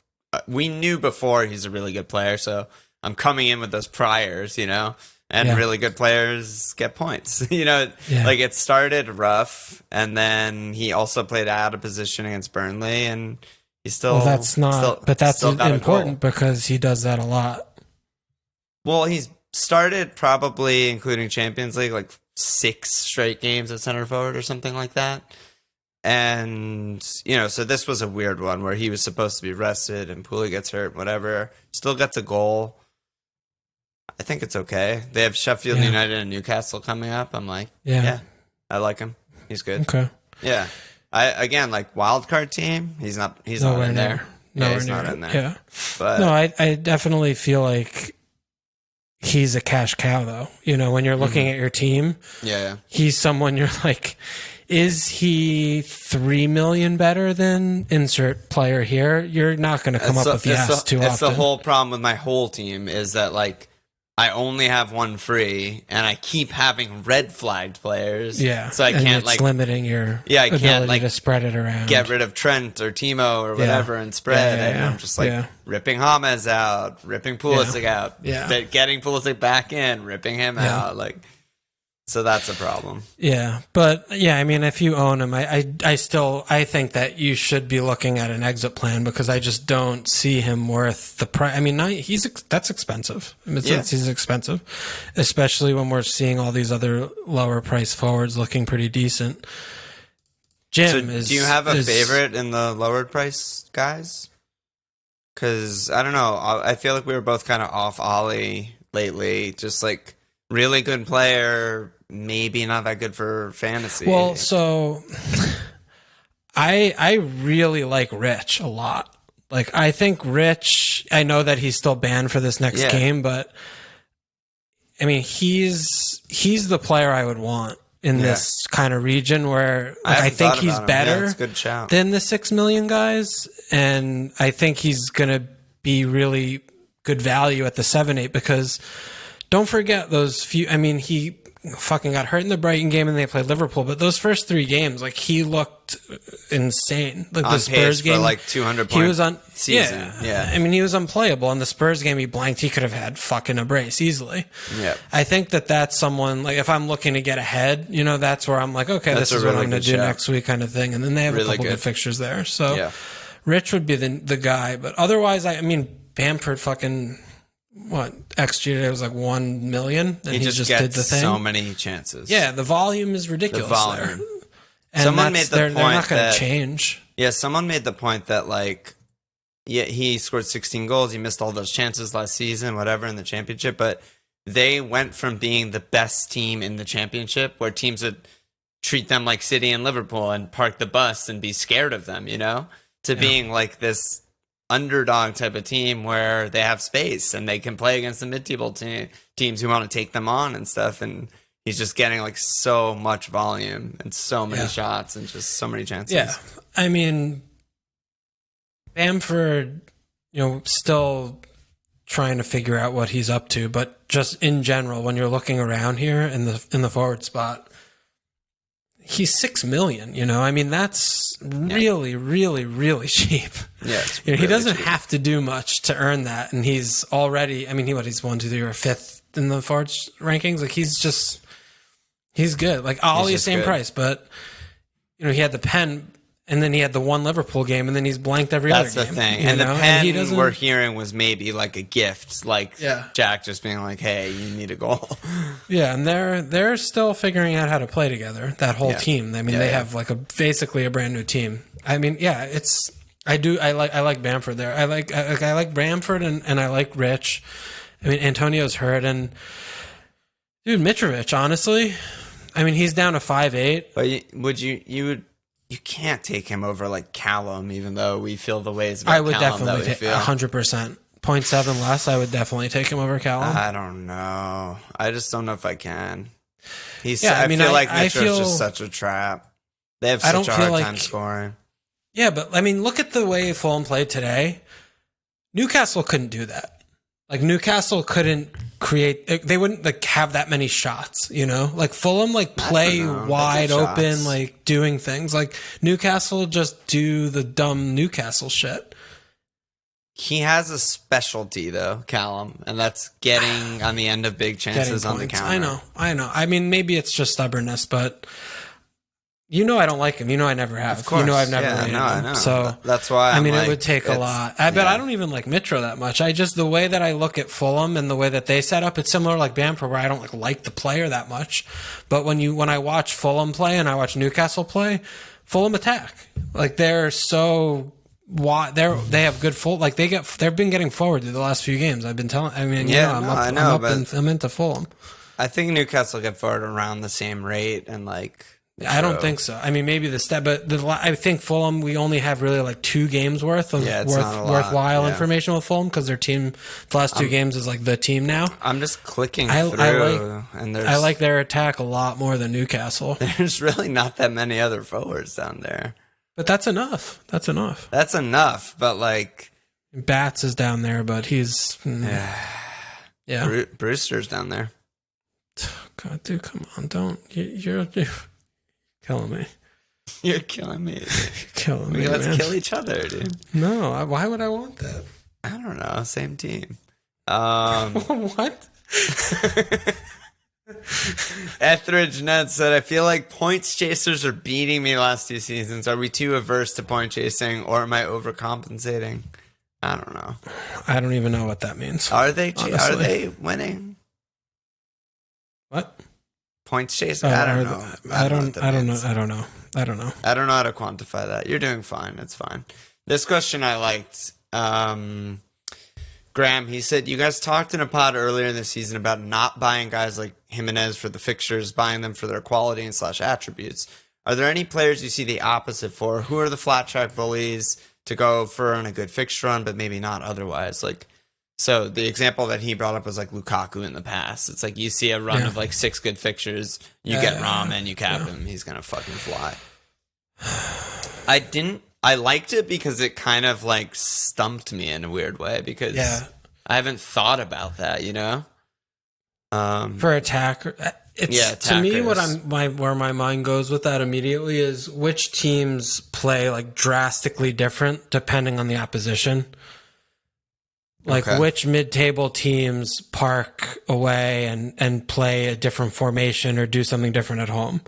[SPEAKER 1] we knew before he's a really good player, so I'm coming in with those priors, and really good players get points, like it started rough, and then he also played out of position against Burnley, and he's still,
[SPEAKER 2] that's important because he does that a lot.
[SPEAKER 1] Well, he's started probably, including Champions League, like 6 straight games at center forward or something like that. And, so this was a weird one where he was supposed to be rested and Pooley gets hurt, whatever. Still gets a goal. I think it's okay. They have Sheffield United and Newcastle coming up. I'm like, I like him. He's good.
[SPEAKER 2] Okay.
[SPEAKER 1] Yeah. Again, like wild card team, he's not in there. He's not in there.
[SPEAKER 2] Yeah.
[SPEAKER 1] But
[SPEAKER 2] no, I definitely feel like he's a cash cow, though. When you're looking at your team, he's someone you're like, is he 3 million better than insert player here? You're not going to come up with yes too often.
[SPEAKER 1] It's the whole problem with my whole team is that like I only have one free, and I keep having red flagged players.
[SPEAKER 2] Yeah,
[SPEAKER 1] so I can't
[SPEAKER 2] it's limiting your ability to spread it around.
[SPEAKER 1] Get rid of Trent or Timo or whatever and spread. And I'm just like ripping James out, ripping Pulisic out, getting Pulisic back in, ripping him out. Like, so that's a problem. Yeah,
[SPEAKER 2] but I mean, if you own him, I think that you should be looking at an exit plan because I just don't see him worth the price. I mean, that's expensive. He's expensive, especially when we're seeing all these other lower price forwards looking pretty decent. Jim,
[SPEAKER 1] do you have a favorite in the lowered price guys? Because I don't know, I feel like we were both kind of off Ollie lately. Just like really good player. Maybe not that good for fantasy.
[SPEAKER 2] Well, so I really like Rich a lot. Like I think Rich, I know that he's still banned for this next game, but I mean he's the player I would want in this kind of region where I think he's better than the 6 million guys. And I think he's going to be really good value at the 7-8 because don't forget those few. I mean, he fucking got hurt in the Brighton game and they played Liverpool, but those first 3 games, like he looked insane. Like the Spurs game,
[SPEAKER 1] for like 200 points.
[SPEAKER 2] He was on
[SPEAKER 1] season. Yeah.
[SPEAKER 2] I mean, he was unplayable. In the Spurs game, he blanked. He could have had fucking a brace easily.
[SPEAKER 1] Yeah.
[SPEAKER 2] I think that's someone like if I'm looking to get ahead, that's where I'm like, okay, this is what I'm going to do next week, kind of thing. And then they have a couple good fixtures there. So Rich would be the guy, but otherwise, I mean, Bamford fucking. What XG today was like 1 million, and he just
[SPEAKER 1] gets
[SPEAKER 2] did the thing.
[SPEAKER 1] So many chances.
[SPEAKER 2] Yeah, the volume is ridiculous. The volume. There. And
[SPEAKER 1] someone made the point
[SPEAKER 2] they're not going to change.
[SPEAKER 1] Yeah, someone made the point that like, he scored 16 goals. He missed all those chances last season, whatever, in the championship. But they went from being the best team in the championship, where teams would treat them like City and Liverpool and park the bus and be scared of them, to being like this underdog type of team where they have space and they can play against the mid-table teams who want to take them on and stuff. And he's just getting like so much volume and so many shots and just so many chances.
[SPEAKER 2] Yeah. I mean, Bamford, still trying to figure out what he's up to, but just in general, when you're looking around here in the forward spot, he's 6 million, I mean, that's really, really, really cheap.
[SPEAKER 1] Yeah.
[SPEAKER 2] Really he doesn't have to do much to earn that. And he's already, I mean, he's 1, 2, 3, or 5th in the forwards rankings. Like he's good. Like all the same price, but he had the pen and then he had the one Liverpool game and then he's blanked every other game.
[SPEAKER 1] That's the thing. And the pen we're hearing was maybe like a gift, like Jack just being like, hey, you need a goal.
[SPEAKER 2] Yeah. And they're still figuring out how to play together, that whole team. I mean, they have like basically a brand new team. I mean, I like Bamford there. I like Bamford and I like Rich. I mean, Antonio's hurt and dude, Mitrovic, honestly, I mean, he's down to 5'8".
[SPEAKER 1] But you can't take him over like Callum, even though we feel the ways about Callum. I would definitely take
[SPEAKER 2] 100%. 0.7 less, I would definitely take him over Callum.
[SPEAKER 1] I don't know. I just don't know if I can. I feel like Mitro's just such a trap. They have such a hard time scoring.
[SPEAKER 2] Yeah, but I mean, look at the way Fulham played today. Newcastle couldn't do that. Like Newcastle couldn't create. They wouldn't like have that many shots. Like Fulham play wide open, like doing things. Like Newcastle just do the dumb Newcastle shit.
[SPEAKER 1] He has a specialty though, Callum, and that's getting on the end of big chances on the counter.
[SPEAKER 2] I know. I mean, maybe it's just stubbornness, but. I don't like him. I never have.
[SPEAKER 1] Of course.
[SPEAKER 2] I've never rated him. I know. So
[SPEAKER 1] that's why
[SPEAKER 2] I mean, it would take a lot. I bet I don't even like Mitro that much. The way that I look at Fulham and the way that they set up, it's similar like Bamford, where I don't like the player that much. But when I watch Fulham play and I watch Newcastle play, Fulham attack. Like they're so they have good full. Like they've been getting forward the last few games. I've been telling. I mean, I'm into Fulham.
[SPEAKER 1] I think Newcastle get forward around the same rate and like.
[SPEAKER 2] I don't think so. I mean, maybe but I think Fulham, we only have really like 2 games worth of worthwhile information with Fulham because their team, the last 2 games is like the team now.
[SPEAKER 1] I'm just clicking through, and
[SPEAKER 2] I like their attack a lot more than Newcastle.
[SPEAKER 1] There's really not that many other forwards down there.
[SPEAKER 2] But that's enough. That's enough. But like, Bats is down there, but he's
[SPEAKER 1] Brewster's down there.
[SPEAKER 2] God, dude, come on, don't you're killing me.
[SPEAKER 1] You're killing me.
[SPEAKER 2] You're killing me.
[SPEAKER 1] Let's kill each other, dude.
[SPEAKER 2] No, why would I want that?
[SPEAKER 1] I don't know. Same team.
[SPEAKER 2] What?
[SPEAKER 1] Etheridge Ned said, I feel like points chasers are beating me last 2 seasons. Are we too averse to point chasing, or am I overcompensating? I don't know.
[SPEAKER 2] I don't even know what that means.
[SPEAKER 1] Are they winning?
[SPEAKER 2] What?
[SPEAKER 1] Points chasing? I don't know.
[SPEAKER 2] I don't know. I don't know.
[SPEAKER 1] I don't know how to quantify that. You're doing fine. It's fine. This question I liked. Graham, he said, you guys talked in a pod earlier in the season about not buying guys like Jimenez for the fixtures, buying them for their quality and / attributes. Are there any players you see the opposite for? Who are the flat track bullies to go for on a good fixture run, but maybe not otherwise? Like, So the example that he brought up was like Lukaku in the past. It's like you see a run of like 6 good fixtures, you get Ramen, you cap him, he's gonna fucking fly. I liked it because it kind of like stumped me in a weird way because I haven't thought about that, you know?
[SPEAKER 2] For attacker, to me where my mind goes with that immediately is which teams play like drastically different depending on the opposition. Like which mid-table teams park away and play a different formation or do something different at home.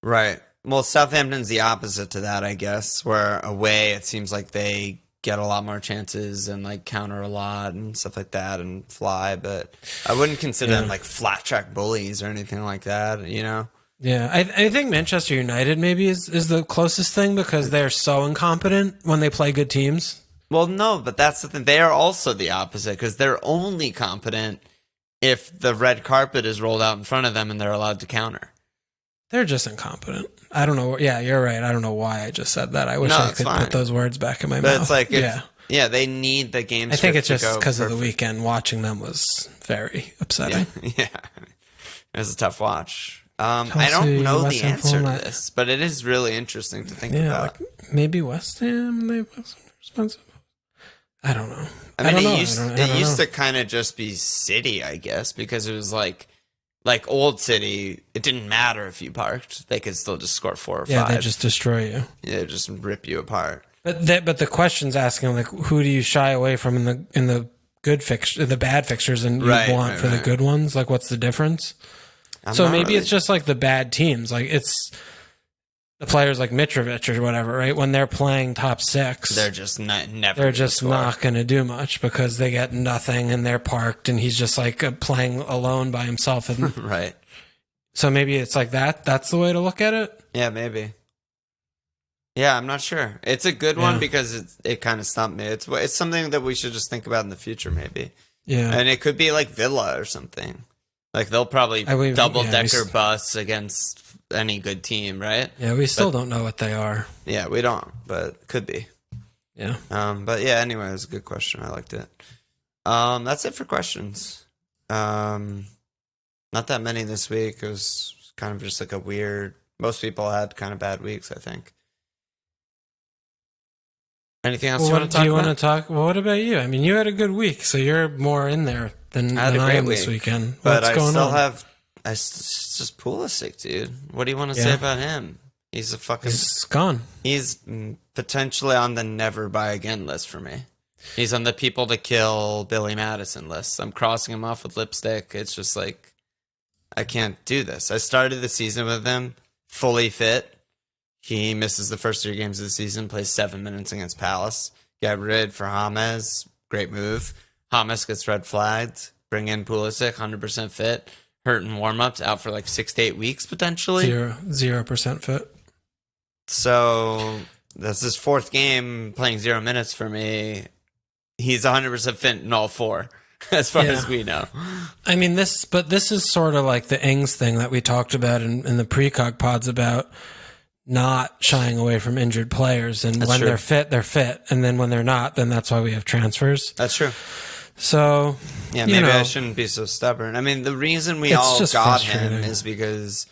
[SPEAKER 1] Right. Well, Southampton's the opposite to that, I guess, where away it seems like they get a lot more chances and like counter a lot and stuff like that and fly, but I wouldn't consider them like flat track bullies or anything like that, you know?
[SPEAKER 2] Yeah, I think Manchester United maybe is the closest thing because they're so incompetent when they play good teams.
[SPEAKER 1] Well, no, but that's the thing. They are also the opposite because they're only competent if the red carpet is rolled out in front of them and they're allowed to counter.
[SPEAKER 2] They're just incompetent. I don't know. Yeah, you're right. I don't know why I just said that. I wish I could put those words back in my mouth.
[SPEAKER 1] But it's like, they need the game.
[SPEAKER 2] I think it's just because of the weekend. Watching them was very upsetting.
[SPEAKER 1] Yeah. It was a tough watch. I don't know the answer to this, but it is really interesting to think about.
[SPEAKER 2] Like maybe West Ham, they was responsible. I don't know.
[SPEAKER 1] I mean, it used to kind of just be City, I guess, because it was like old City. It didn't matter if you parked; they could still just score 4 or 5.
[SPEAKER 2] Yeah, they just destroy you.
[SPEAKER 1] Yeah, just rip you apart.
[SPEAKER 2] But the question's asking like, who do you shy away from in the good fixture, the bad fixtures, and you want for the good ones? Like, what's the difference? So maybe it's just like the bad teams. Like it's the players like Mitrovic or whatever, right? When they're playing top 6,
[SPEAKER 1] they're just never.
[SPEAKER 2] They're just not going to do much because they get nothing and they're parked, and he's just like playing alone by himself. And,
[SPEAKER 1] right.
[SPEAKER 2] So maybe it's like that. That's the way to look at it.
[SPEAKER 1] Yeah, maybe. Yeah, I'm not sure. It's a good one because it kind of stumped me. It's something that we should just think about in the future, maybe.
[SPEAKER 2] Yeah,
[SPEAKER 1] and it could be like Villa or something. Like they'll probably double-decker bus against any good team, right?
[SPEAKER 2] Yeah, we still don't know what they are.
[SPEAKER 1] Yeah, we don't, but could be.
[SPEAKER 2] Yeah.
[SPEAKER 1] But yeah, anyway, it was a good question. I liked it. That's it for questions. Not that many this week. It was kind of just like a weird. Most people had kind of bad weeks, I think. Anything else you want to talk about?
[SPEAKER 2] Do you want to talk? Well, what about you? I mean, you had a good week, so you're more in there than I am this weekend.
[SPEAKER 1] But What's going on? It's just Pulisic, dude. What do you want to say about him? He's
[SPEAKER 2] He's gone.
[SPEAKER 1] He's potentially on the never buy again list for me. He's on the people to kill Billy Madison list. I'm crossing him off with lipstick. It's just like, I can't do this. I started the season with him fully fit. He misses the first 3 games of the season, plays 7 minutes against Palace. Get rid for James. Great move. James gets red flagged. Bring in Pulisic, 100% fit. Hurt in warm-ups, out for like 6 to 8 weeks potentially.
[SPEAKER 2] 0% fit.
[SPEAKER 1] So that's his 4th game playing 0 minutes for me. He's 100% fit in all 4, as far as we know.
[SPEAKER 2] I mean, this is sort of like the Ings thing that we talked about in the precog pods about not shying away from injured players. And when they're fit, they're fit. And then when they're not, then that's why we have transfers.
[SPEAKER 1] That's true.
[SPEAKER 2] So,
[SPEAKER 1] yeah, maybe I shouldn't be so stubborn. I mean, the reason we all got him is because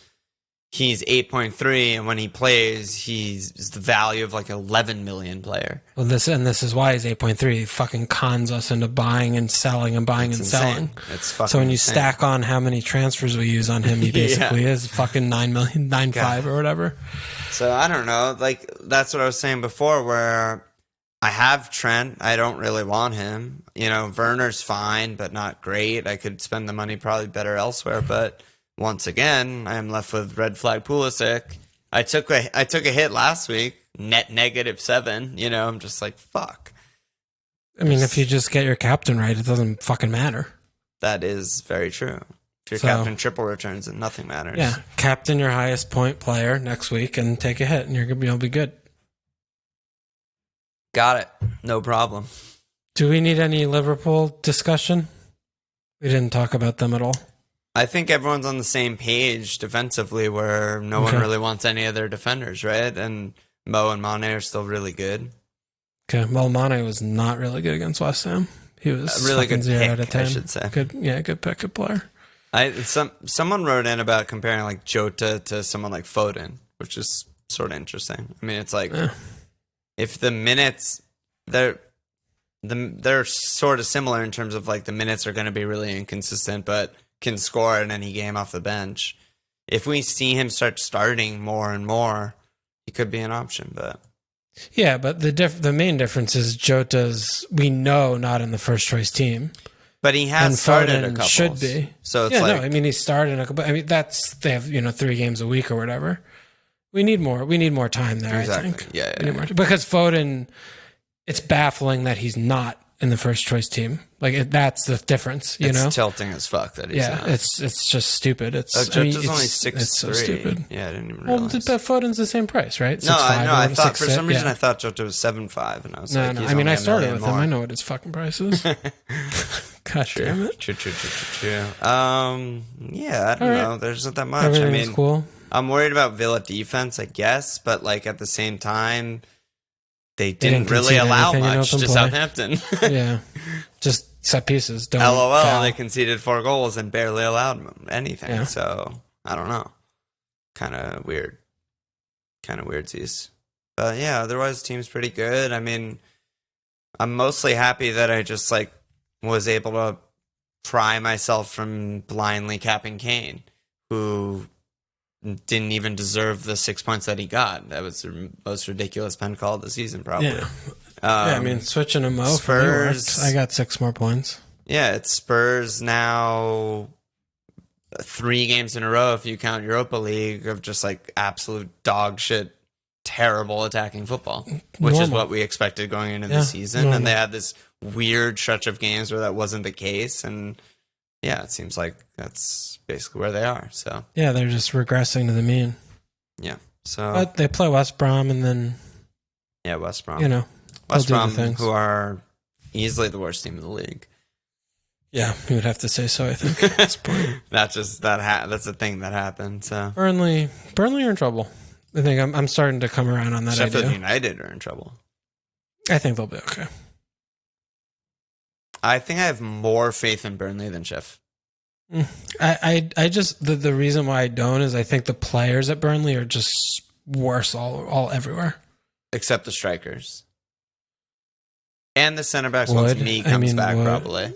[SPEAKER 1] he's 8.3, and when he plays, he's the value of like 11 million player.
[SPEAKER 2] Well, this is why he's 8.3. He fucking cons us into buying and selling and buying and selling.
[SPEAKER 1] It's fucking
[SPEAKER 2] so when you
[SPEAKER 1] insane.
[SPEAKER 2] Stack on how many transfers we use on him, he basically is fucking 9 million, 9.5 or whatever.
[SPEAKER 1] So I don't know. Like that's what I was saying before, where I have Trent. I don't really want him. You know, Werner's fine, but not great. I could spend the money probably better elsewhere. But once again, I am left with red flag Pulisic. I took a hit last week, net -7. You know, I'm just like, fuck.
[SPEAKER 2] I mean, if you just get your captain right, it doesn't fucking matter.
[SPEAKER 1] That is very true. If your captain triple returns, then nothing matters.
[SPEAKER 2] Yeah, captain your highest point player next week and take a hit, and you'll be good.
[SPEAKER 1] Got it. No problem.
[SPEAKER 2] Do we need any Liverpool discussion? We didn't talk about them at all.
[SPEAKER 1] I think everyone's on the same page defensively, where no one really wants any of their defenders, right? And Mo and Mane are still really good.
[SPEAKER 2] Okay. Well, Mane was not really good against West Ham. He was
[SPEAKER 1] a really good
[SPEAKER 2] 0
[SPEAKER 1] pick,
[SPEAKER 2] out of 10.
[SPEAKER 1] I should say.
[SPEAKER 2] Good pick, good player.
[SPEAKER 1] Someone wrote in about comparing like Jota to someone like Foden, which is sort of interesting. I mean, it's like if the minutes they're sort of similar in terms of like the minutes are going to be really inconsistent, but can score in any game off the bench. If we see him start starting more and more, he could be an option. But
[SPEAKER 2] yeah, but the main difference is Jota's, we know, not in the first choice team.
[SPEAKER 1] But he has started a couple.
[SPEAKER 2] Should be.
[SPEAKER 1] So it's like,
[SPEAKER 2] no, I mean, he started a couple. I mean, they have 3 games a week or whatever. We need more time there.
[SPEAKER 1] Exactly.
[SPEAKER 2] I think.
[SPEAKER 1] Yeah.
[SPEAKER 2] Because Foden, it's baffling that he's not in the first choice team. Like that's the difference. It's
[SPEAKER 1] tilting as fuck that he's not.
[SPEAKER 2] It's just stupid. Jota's
[SPEAKER 1] only 6'3".
[SPEAKER 2] It's so stupid.
[SPEAKER 1] Yeah, I didn't even realize.
[SPEAKER 2] Well, Foden's the same price, right?
[SPEAKER 1] No, I thought for some reason I thought Jota was 7'5", and I was like,
[SPEAKER 2] no. I mean, I started with him. I know what his fucking price is. Gosh damn it.
[SPEAKER 1] True. Yeah, I don't know. There's not that much.
[SPEAKER 2] Everything's cool.
[SPEAKER 1] I'm worried about Villa defense, I guess, but like at the same time, they didn't really allow much to Southampton.
[SPEAKER 2] Yeah, just set pieces. Don't
[SPEAKER 1] LOL,
[SPEAKER 2] foul.
[SPEAKER 1] they conceded 4 goals and barely allowed anything. Yeah. So I don't know. Kind of weird. Weirdsies. But yeah, otherwise, team's pretty good. I mean, I'm mostly happy that I just like was able to pry myself from blindly capping Kane, who didn't even deserve the 6 points that he got. That was the most ridiculous pen call of the season, probably.
[SPEAKER 2] Yeah. I mean, switching a Mo
[SPEAKER 1] Spurs,
[SPEAKER 2] for me worked. I got 6 more points.
[SPEAKER 1] Yeah, it's Spurs now 3 games in a row, if you count Europa League, of just like absolute dog shit, terrible attacking football, which is what we expected going into the season. Normal. And they had this weird stretch of games where that wasn't the case. And yeah, it seems like that's basically where they are. So
[SPEAKER 2] yeah, they're just regressing to the mean.
[SPEAKER 1] Yeah. So
[SPEAKER 2] but they play West Brom and then
[SPEAKER 1] West Brom. West Brom, who are easily the worst team in the league.
[SPEAKER 2] Yeah, you would have to say so, I think, at this point.
[SPEAKER 1] That's just that's a thing that happened. So
[SPEAKER 2] Burnley are in trouble. I think I'm starting to come around on that
[SPEAKER 1] Sheffield
[SPEAKER 2] idea.
[SPEAKER 1] United are in trouble.
[SPEAKER 2] I think they'll be okay.
[SPEAKER 1] I think I have more faith in Burnley than Sheff.
[SPEAKER 2] I just the reason why I don't is I think the players at Burnley are just worse all everywhere.
[SPEAKER 1] Except the strikers. And the center backs once Me comes back, probably.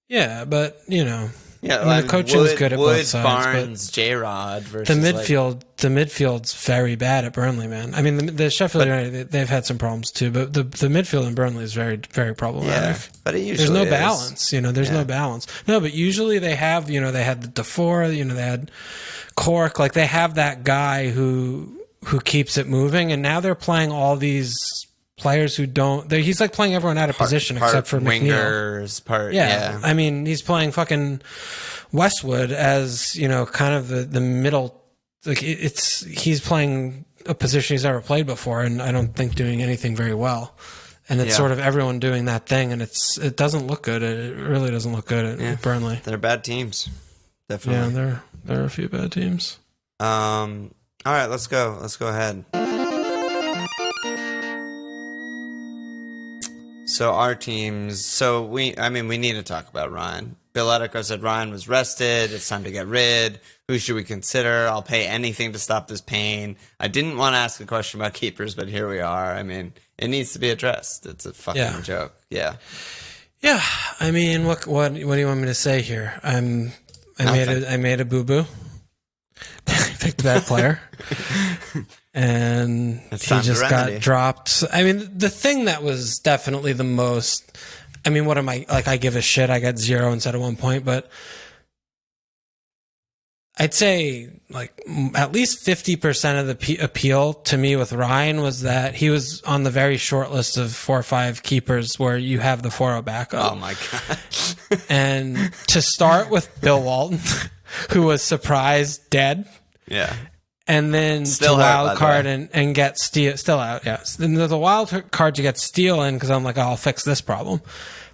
[SPEAKER 2] Yeah, but
[SPEAKER 1] Yeah,
[SPEAKER 2] the coaching's good at both sides.
[SPEAKER 1] Barnes, J-Rod versus
[SPEAKER 2] the midfield's very bad at Burnley, man. I mean, the Sheffield United, they've had some problems too, but the midfield in Burnley is very, very problematic.
[SPEAKER 1] Yeah, but it usually
[SPEAKER 2] there's no balance. There's no balance. No, but usually they have. They had the Defoe. They had Cork. Like they have that guy who keeps it moving, and now they're playing all these players who don't. He's like playing everyone out of position except for
[SPEAKER 1] wingers.
[SPEAKER 2] Yeah, I mean, he's playing fucking Westwood as kind of the middle. Like he's playing a position he's never played before, and I don't think doing anything very well. And it's sort of everyone doing that thing, and it doesn't look good. It really doesn't look good at Burnley.
[SPEAKER 1] They're bad teams, definitely.
[SPEAKER 2] Yeah, there are a few bad teams.
[SPEAKER 1] All right, let's go. Let's go ahead. So our teams. We need to talk about Ryan. Bill Edico said Ryan was rested. It's time to get rid. Who should we consider? I'll pay anything to stop this pain. I didn't want to ask a question about keepers, but here we are. I mean, it needs to be addressed. It's a fucking joke. Yeah.
[SPEAKER 2] Yeah. I mean, what do you want me to say here? I made a boo boo. I picked a bad player. And he just got dropped. I mean, the thing that was definitely the most. I mean, what am I like? I give a shit. I got 0 instead of 1 point, but I'd say like at least 50% of the appeal to me with Ryan was that he was on the very short list of 4 or 5 keepers where you have the 4-0 backup.
[SPEAKER 1] Oh my god!
[SPEAKER 2] And to start with Bill Walton, who was surprised dead.
[SPEAKER 1] Yeah.
[SPEAKER 2] And then
[SPEAKER 1] still
[SPEAKER 2] to wild card and get Steele still out, yeah. Then there's a wild card to get Steele in because I'm like, I'll fix this problem.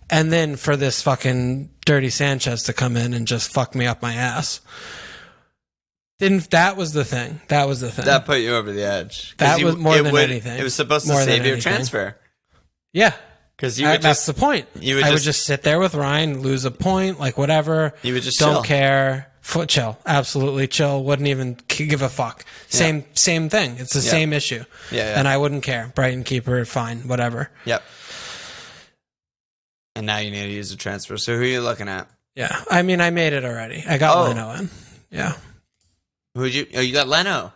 [SPEAKER 2] And then for this fucking dirty Sanchez to come in and just fuck me up my ass. That was the thing.
[SPEAKER 1] That put you over the edge.
[SPEAKER 2] That was more than anything.
[SPEAKER 1] It was supposed to save your transfer.
[SPEAKER 2] Yeah.
[SPEAKER 1] Because
[SPEAKER 2] that's the point. I would just sit there with Ryan, lose a point, like whatever.
[SPEAKER 1] You would just
[SPEAKER 2] don't
[SPEAKER 1] chill.
[SPEAKER 2] care. Chill. Absolutely chill. Wouldn't even give a fuck. Same thing. It's the same issue.
[SPEAKER 1] Yeah.
[SPEAKER 2] And I wouldn't care. Brighton keeper, fine, whatever.
[SPEAKER 1] Yep. And now you need to use a transfer. So who are you looking at?
[SPEAKER 2] Yeah. I mean, I made it already. I got Leno in. Yeah.
[SPEAKER 1] Who'd you? Oh, you got Leno.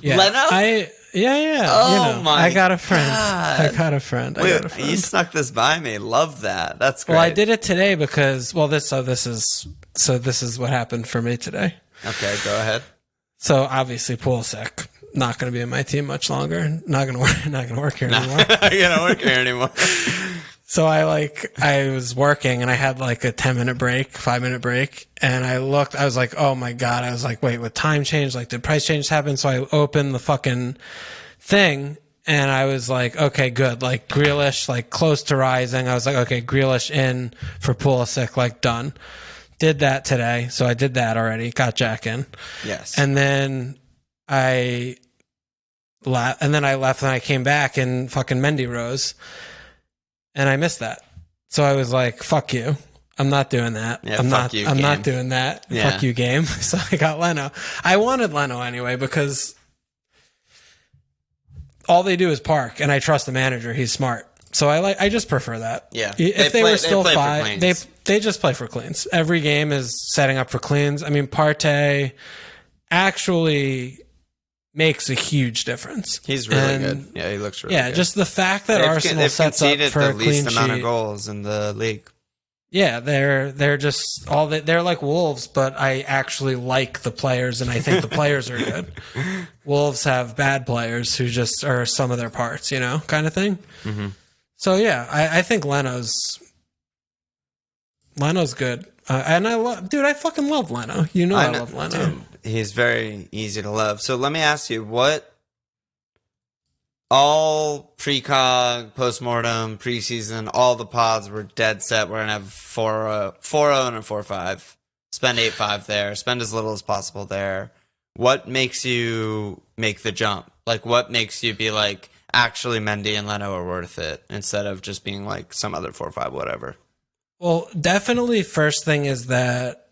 [SPEAKER 2] Yeah.
[SPEAKER 1] Leno?
[SPEAKER 2] Yeah.
[SPEAKER 1] Oh my!
[SPEAKER 2] I got a friend.
[SPEAKER 1] God.
[SPEAKER 2] I got a friend.
[SPEAKER 1] Wait, you snuck this by me. Love that. That's great.
[SPEAKER 2] Well, I did it today because this is what happened for me today.
[SPEAKER 1] Okay, go ahead.
[SPEAKER 2] So obviously, Pulisic not going to be in my team much longer. Not going to work. Not going to work here anymore.
[SPEAKER 1] Not gonna work here anymore.
[SPEAKER 2] So I was working and I had like a 5-minute break, and I looked, I was like, oh my God. I was like, wait, with time change, like did price change happen? So I opened the fucking thing and I was like, okay, good. Like Grealish, like close to rising. I was like, okay, Grealish in for Pulisic, like done. Did that today. So I did that already. Got Jack in.
[SPEAKER 1] Yes.
[SPEAKER 2] And then I left and I came back and fucking Mendy rose. And I missed that. So I was like, fuck you. I'm not doing that.
[SPEAKER 1] Yeah,
[SPEAKER 2] I'm
[SPEAKER 1] not
[SPEAKER 2] doing that.
[SPEAKER 1] Yeah.
[SPEAKER 2] Fuck you, game. So I got Leno. I wanted Leno anyway because all they do is park, and I trust the manager. He's smart. So I just prefer that.
[SPEAKER 1] Yeah.
[SPEAKER 2] If they were still 5, they just play for cleans. Every game is setting up for cleans. I mean, Partey actually makes a huge difference.
[SPEAKER 1] He's really good. Yeah, he looks really good.
[SPEAKER 2] Just the fact that Arsenal sets up for a clean sheet. They've conceded the least amount of goals
[SPEAKER 1] in the league.
[SPEAKER 2] Yeah, they're just they're like Wolves, but I actually like the players, and I think the players are good. Wolves have bad players who just are some of their parts, kind of thing.
[SPEAKER 1] Mm-hmm.
[SPEAKER 2] So yeah, I think Leno's good, and I fucking love Leno. I love Leno.
[SPEAKER 1] Dude, he's very easy to love. So let me ask you, what all precog, postmortem, preseason, all the pods were dead set. We're gonna have 4-0 and a 4-5. Spend 8-5 there. Spend as little as possible there. What makes you make the jump? Like, what makes you be like, actually, Mendy and Leno are worth it instead of just being like some other 4-5, whatever?
[SPEAKER 2] Well, definitely first thing is that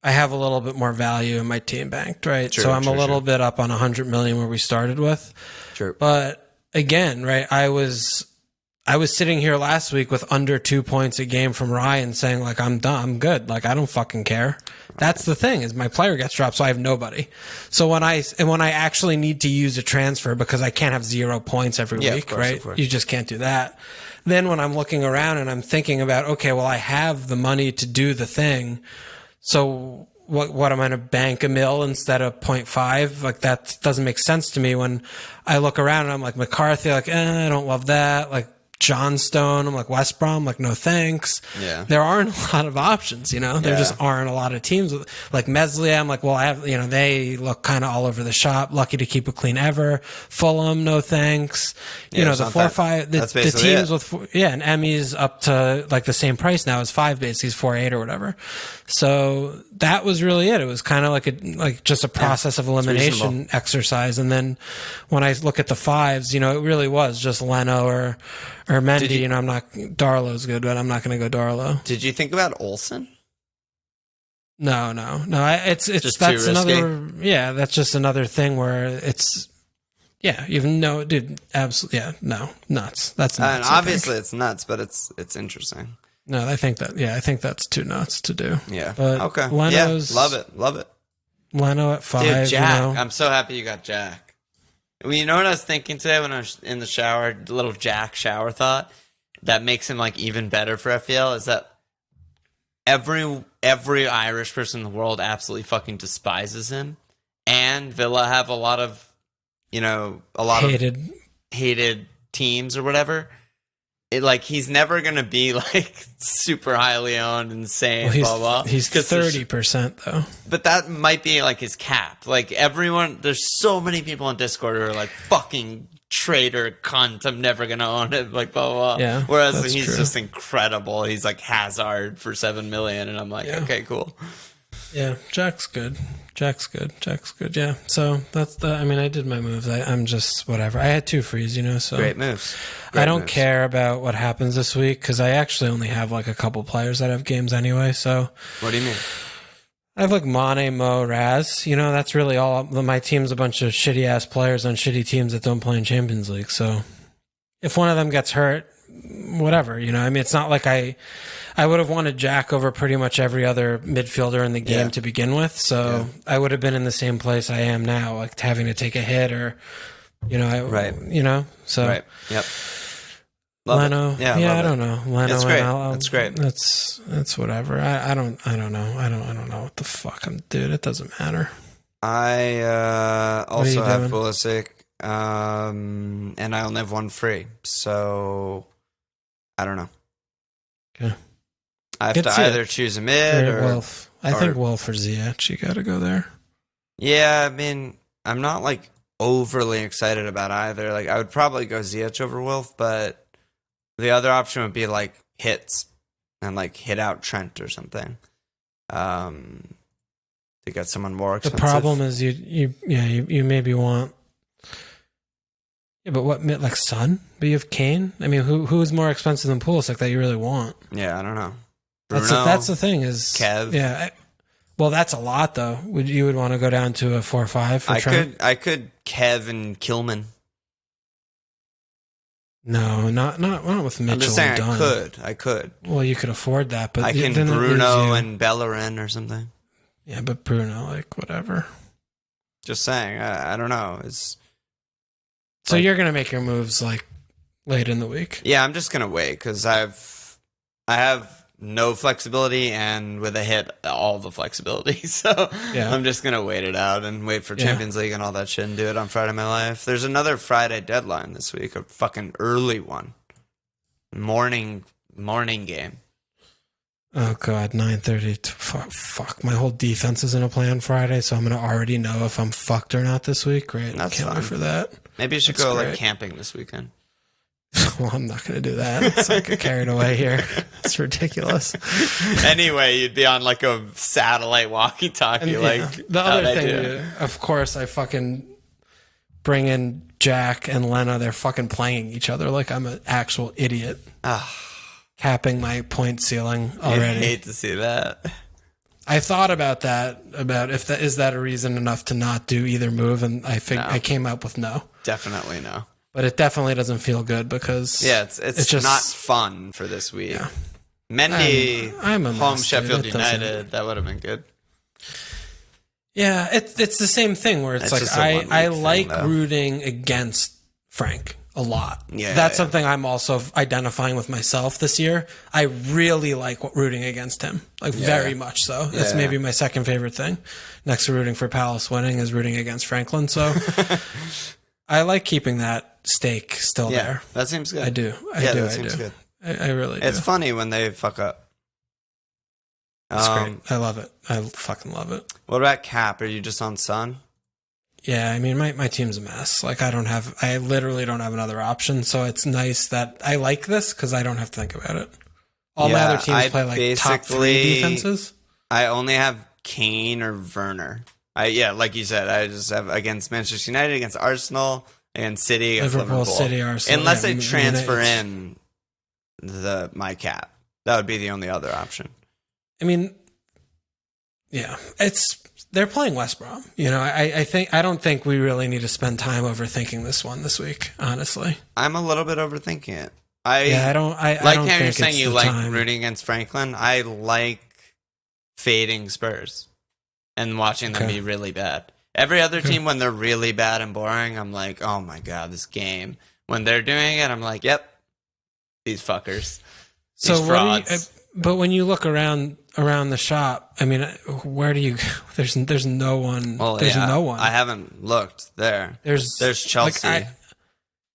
[SPEAKER 2] I have a little bit more value in my team banked, right? So I'm a little bit up on 100 million where we started with.
[SPEAKER 1] True.
[SPEAKER 2] But again, right, I was sitting here last week with under 2 points a game from Ryan saying like, I'm done, I'm good. Like, I don't fucking care. That's the thing is my player gets dropped, so I have nobody. So when I actually need to use a transfer because I can't have 0 points every week, right? You just can't do that. Then when I'm looking around and I'm thinking about, okay, well, I have the money to do the thing. So what am I going to bank $1 million instead of 0.5? Like that doesn't make sense to me when I look around and I'm like McCarthy, like, I don't love that. Like Johnstone, I'm like West Brom, like no thanks.
[SPEAKER 1] Yeah.
[SPEAKER 2] There aren't a lot of options, There just aren't a lot of teams. Like Meslier, I'm like, well, I have, they look kind of all over the shop. Lucky to keep a clean ever. Fulham, no thanks. The 4-5, the teams with, and Emmy's up to like the same price now as 5 base. He's 4-8 or whatever. So that was really it. It was kind of like just a process of elimination exercise. And then when I look at the 5s, it really was just Leno or Mendy. I'm not, Darlow's good, but I'm not going to go Darlow.
[SPEAKER 1] Did you think about Olsen?
[SPEAKER 2] No. It's
[SPEAKER 1] just
[SPEAKER 2] that's
[SPEAKER 1] too risky?
[SPEAKER 2] That's just another thing where it's, dude, absolutely, nuts. That's nuts.
[SPEAKER 1] And obviously it's nuts, but it's interesting.
[SPEAKER 2] No, I think that's too nuts to do.
[SPEAKER 1] Yeah.
[SPEAKER 2] But
[SPEAKER 1] okay.
[SPEAKER 2] Leno's,
[SPEAKER 1] love it.
[SPEAKER 2] Leno at 5.
[SPEAKER 1] Dude, Jack. I'm so happy you got Jack. Well, you know what I was thinking today when I was in the shower? A little Jack shower thought that makes him like even better for FPL is that every Irish person in the world absolutely fucking despises him, and Villa have a lot of hated teams or whatever. It like he's never gonna be like super highly owned, insane.
[SPEAKER 2] He's 30% though.
[SPEAKER 1] But that might be like his cap. Like everyone, there's so many people on Discord who are like fucking traitor cunt. I'm never gonna own it. Like blah blah.
[SPEAKER 2] Yeah.
[SPEAKER 1] Whereas he's just incredible. He's like Hazard for 7 million, and I'm like, okay, cool.
[SPEAKER 2] Yeah, Jack's good. Yeah. So that's I did my moves. I'm just whatever. I had 2 frees, so.
[SPEAKER 1] Great moves.
[SPEAKER 2] I don't care about what happens this week because I actually only have like a couple players that have games anyway. So.
[SPEAKER 1] What do you mean?
[SPEAKER 2] I have like Mane, Mo, Raz. That's really all. My team's a bunch of shitty ass players on shitty teams that don't play in Champions League. So if one of them gets hurt, whatever. It's not like I would have wanted Jack over pretty much every other midfielder in the game to begin with. So I would have been in the same place I am now, like having to take a hit or,
[SPEAKER 1] right.
[SPEAKER 2] So
[SPEAKER 1] right. Yep.
[SPEAKER 2] Leno, I don't know. Leno,
[SPEAKER 1] that's great. That's great.
[SPEAKER 2] That's whatever. I don't know. I don't know what the fuck dude. It doesn't matter.
[SPEAKER 1] I also have Pulisic, and I only have 1 free, so I don't know.
[SPEAKER 2] Okay.
[SPEAKER 1] I have to either choose a mid or
[SPEAKER 2] Wolf. I think Wolf or Ziyech. You got to go there.
[SPEAKER 1] Yeah, I'm not like overly excited about either. Like I would probably go Ziyech over Wolf, but the other option would be like hits and like hit out Trent or something. To get someone more expensive.
[SPEAKER 2] The problem is you maybe want. Yeah, but what like Son? But you have Kane. I mean, who's more expensive than Pulisic that you really want?
[SPEAKER 1] Yeah, I don't know. Bruno,
[SPEAKER 2] that's the thing is
[SPEAKER 1] Kev.
[SPEAKER 2] Yeah. Well, that's a lot though. You would want to go down to a 4-5 for Trent?
[SPEAKER 1] I could Kev and Kilman.
[SPEAKER 2] No, not with Mitchell.
[SPEAKER 1] I'm just saying
[SPEAKER 2] done.
[SPEAKER 1] I could.
[SPEAKER 2] Well, you could afford that, but
[SPEAKER 1] I can Bruno and Bellerin or something.
[SPEAKER 2] Yeah, but Bruno, like whatever.
[SPEAKER 1] Just saying, I don't know.
[SPEAKER 2] So you're gonna make your moves like late in the week?
[SPEAKER 1] Yeah, I'm just gonna wait because I have no flexibility and with a hit all the flexibility. So yeah. I'm just gonna wait it out and wait for Champions League and all that shit and do it on Friday my life. There's another Friday deadline this week, a fucking early one. Morning game.
[SPEAKER 2] Oh god, 9:30. Fuck, my whole defense is in a play on Friday, so I'm gonna already know if I'm fucked or not this week. Great, I can't wait for that.
[SPEAKER 1] Maybe you should go like camping this weekend.
[SPEAKER 2] Well, I'm not going to do that. It's like get carried away here. It's ridiculous.
[SPEAKER 1] Anyway, you'd be on like a satellite walkie-talkie.
[SPEAKER 2] The other thing, of course, I fucking bring in Jack and Leno. They're fucking playing each other like I'm an actual idiot. Capping my point ceiling already.
[SPEAKER 1] I hate to see that.
[SPEAKER 2] I thought about that. About if that is that a reason enough to not do either move, and I came up with no.
[SPEAKER 1] Definitely no.
[SPEAKER 2] But it definitely doesn't feel good because
[SPEAKER 1] it's just not fun for this week. Yeah. Mendy, I'm a home Sheffield United. That would have been good.
[SPEAKER 2] Yeah, it's the same thing where it's like I like rooting against Frank a lot. Yeah, that's something I'm also identifying with myself this year. I really like rooting against him, like very much so. That's maybe my second favorite thing, next to rooting for Palace winning, is rooting against Franklin. So I like keeping that stake still there.
[SPEAKER 1] That seems good.
[SPEAKER 2] I do. That seems good. I really do.
[SPEAKER 1] It's funny when they fuck up.
[SPEAKER 2] It's great. I love it. I fucking love it.
[SPEAKER 1] What about Cap? Are you just on Sun?
[SPEAKER 2] Yeah, I mean, my team's a mess. Like, I literally don't have another option. So it's nice that I like this because I don't have to think about it. All my other teams play like top 3 defenses.
[SPEAKER 1] I only have Kane or Werner. Like you said, I just have against Manchester United, against Arsenal, and City, against Liverpool.
[SPEAKER 2] City, Arsenal.
[SPEAKER 1] Unless they transfer in my Cap. That would be the only other option.
[SPEAKER 2] I mean, yeah, they're playing West Brom. I don't think we really need to spend time overthinking this one this week. Honestly,
[SPEAKER 1] I'm a little bit overthinking it.
[SPEAKER 2] I don't
[SPEAKER 1] how you're saying you like rooting against Franklin. I like fading Spurs and watching them be really bad. Every other team, when they're really bad and boring, I'm like, oh my god, this game. When they're doing it, I'm like, yep, these fuckers. These frauds.
[SPEAKER 2] But when you look around the shop, I mean, where do you? There's no one.
[SPEAKER 1] Well, there's no one. I haven't looked there. There's Chelsea.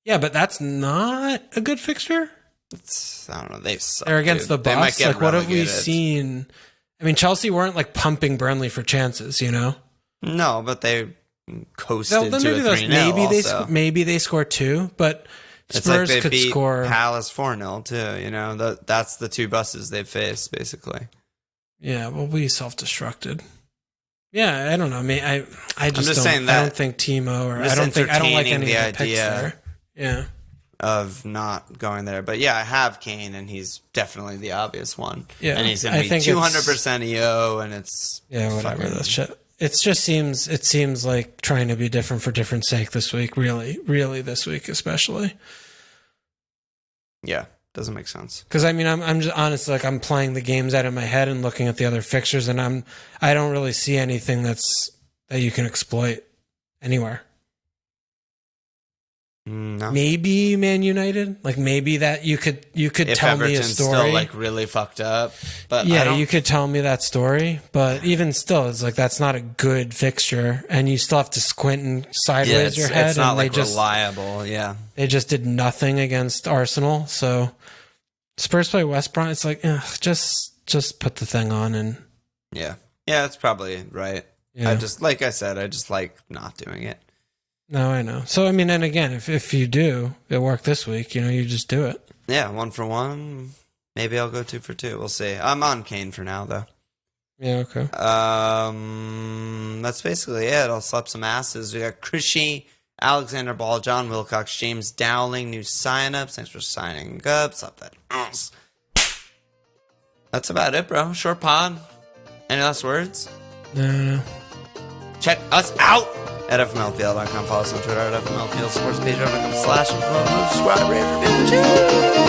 [SPEAKER 2] But that's not a good fixture.
[SPEAKER 1] I don't know.
[SPEAKER 2] They're against the Bucks. Like, what have we seen? I mean, Chelsea weren't like pumping Burnley for chances,
[SPEAKER 1] No, but they coasted to a 3-0.
[SPEAKER 2] Maybe they scored 2, but Spurs
[SPEAKER 1] could beat
[SPEAKER 2] score
[SPEAKER 1] Palace 4-0 too. That's the 2 buses they've faced basically.
[SPEAKER 2] Yeah, well, we self-destructed. Yeah, I don't know. I mean, I just
[SPEAKER 1] just
[SPEAKER 2] don't,
[SPEAKER 1] saying that
[SPEAKER 2] I don't think Timo or
[SPEAKER 1] just
[SPEAKER 2] I don't like
[SPEAKER 1] entertaining
[SPEAKER 2] any
[SPEAKER 1] the
[SPEAKER 2] of the picks
[SPEAKER 1] idea
[SPEAKER 2] there. Yeah.
[SPEAKER 1] of not going there. But yeah, I have Kane, and he's definitely the obvious one.
[SPEAKER 2] Yeah,
[SPEAKER 1] and he's going to be 200% EO, and it's
[SPEAKER 2] whatever
[SPEAKER 1] fucking,
[SPEAKER 2] that shit. It seems like trying to be different for different sake this week. Really this week especially.
[SPEAKER 1] Yeah, doesn't make sense.
[SPEAKER 2] Because I mean, I'm just honestly like I'm playing the games out of my head and looking at the other fixtures, and I don't really see anything that you can exploit anywhere.
[SPEAKER 1] No.
[SPEAKER 2] Maybe Man United, like maybe that you could
[SPEAKER 1] If
[SPEAKER 2] tell
[SPEAKER 1] Everton's
[SPEAKER 2] me a story.
[SPEAKER 1] still like really fucked up, but
[SPEAKER 2] yeah, you could tell me that story. But even still, it's like that's not a good fixture, and you still have to squint and sideways your head.
[SPEAKER 1] It's not
[SPEAKER 2] and
[SPEAKER 1] like reliable. Yeah,
[SPEAKER 2] they just did nothing against Arsenal. So Spurs play West Brom. It's like just put the thing on and
[SPEAKER 1] yeah, that's probably right.
[SPEAKER 2] Yeah.
[SPEAKER 1] I just like not doing it.
[SPEAKER 2] No, I know. So, I mean, and again, if you do, it worked this week, you just do it.
[SPEAKER 1] Yeah, 1 for 1. Maybe I'll go 2 for 2. We'll see. I'm on Kane for now, though.
[SPEAKER 2] Yeah, okay.
[SPEAKER 1] That's basically it. I'll slap some asses. We got Krishy, Alexander Ball, John Wilcox, James Dowling, new signups. Thanks for signing up. Slap that ass. That's about it, bro. Short pod. Any last words?
[SPEAKER 2] No.
[SPEAKER 1] Check us out at FMLPL.com. Follow us on Twitter at FMLPL Sports page. Subscribe, rate, review.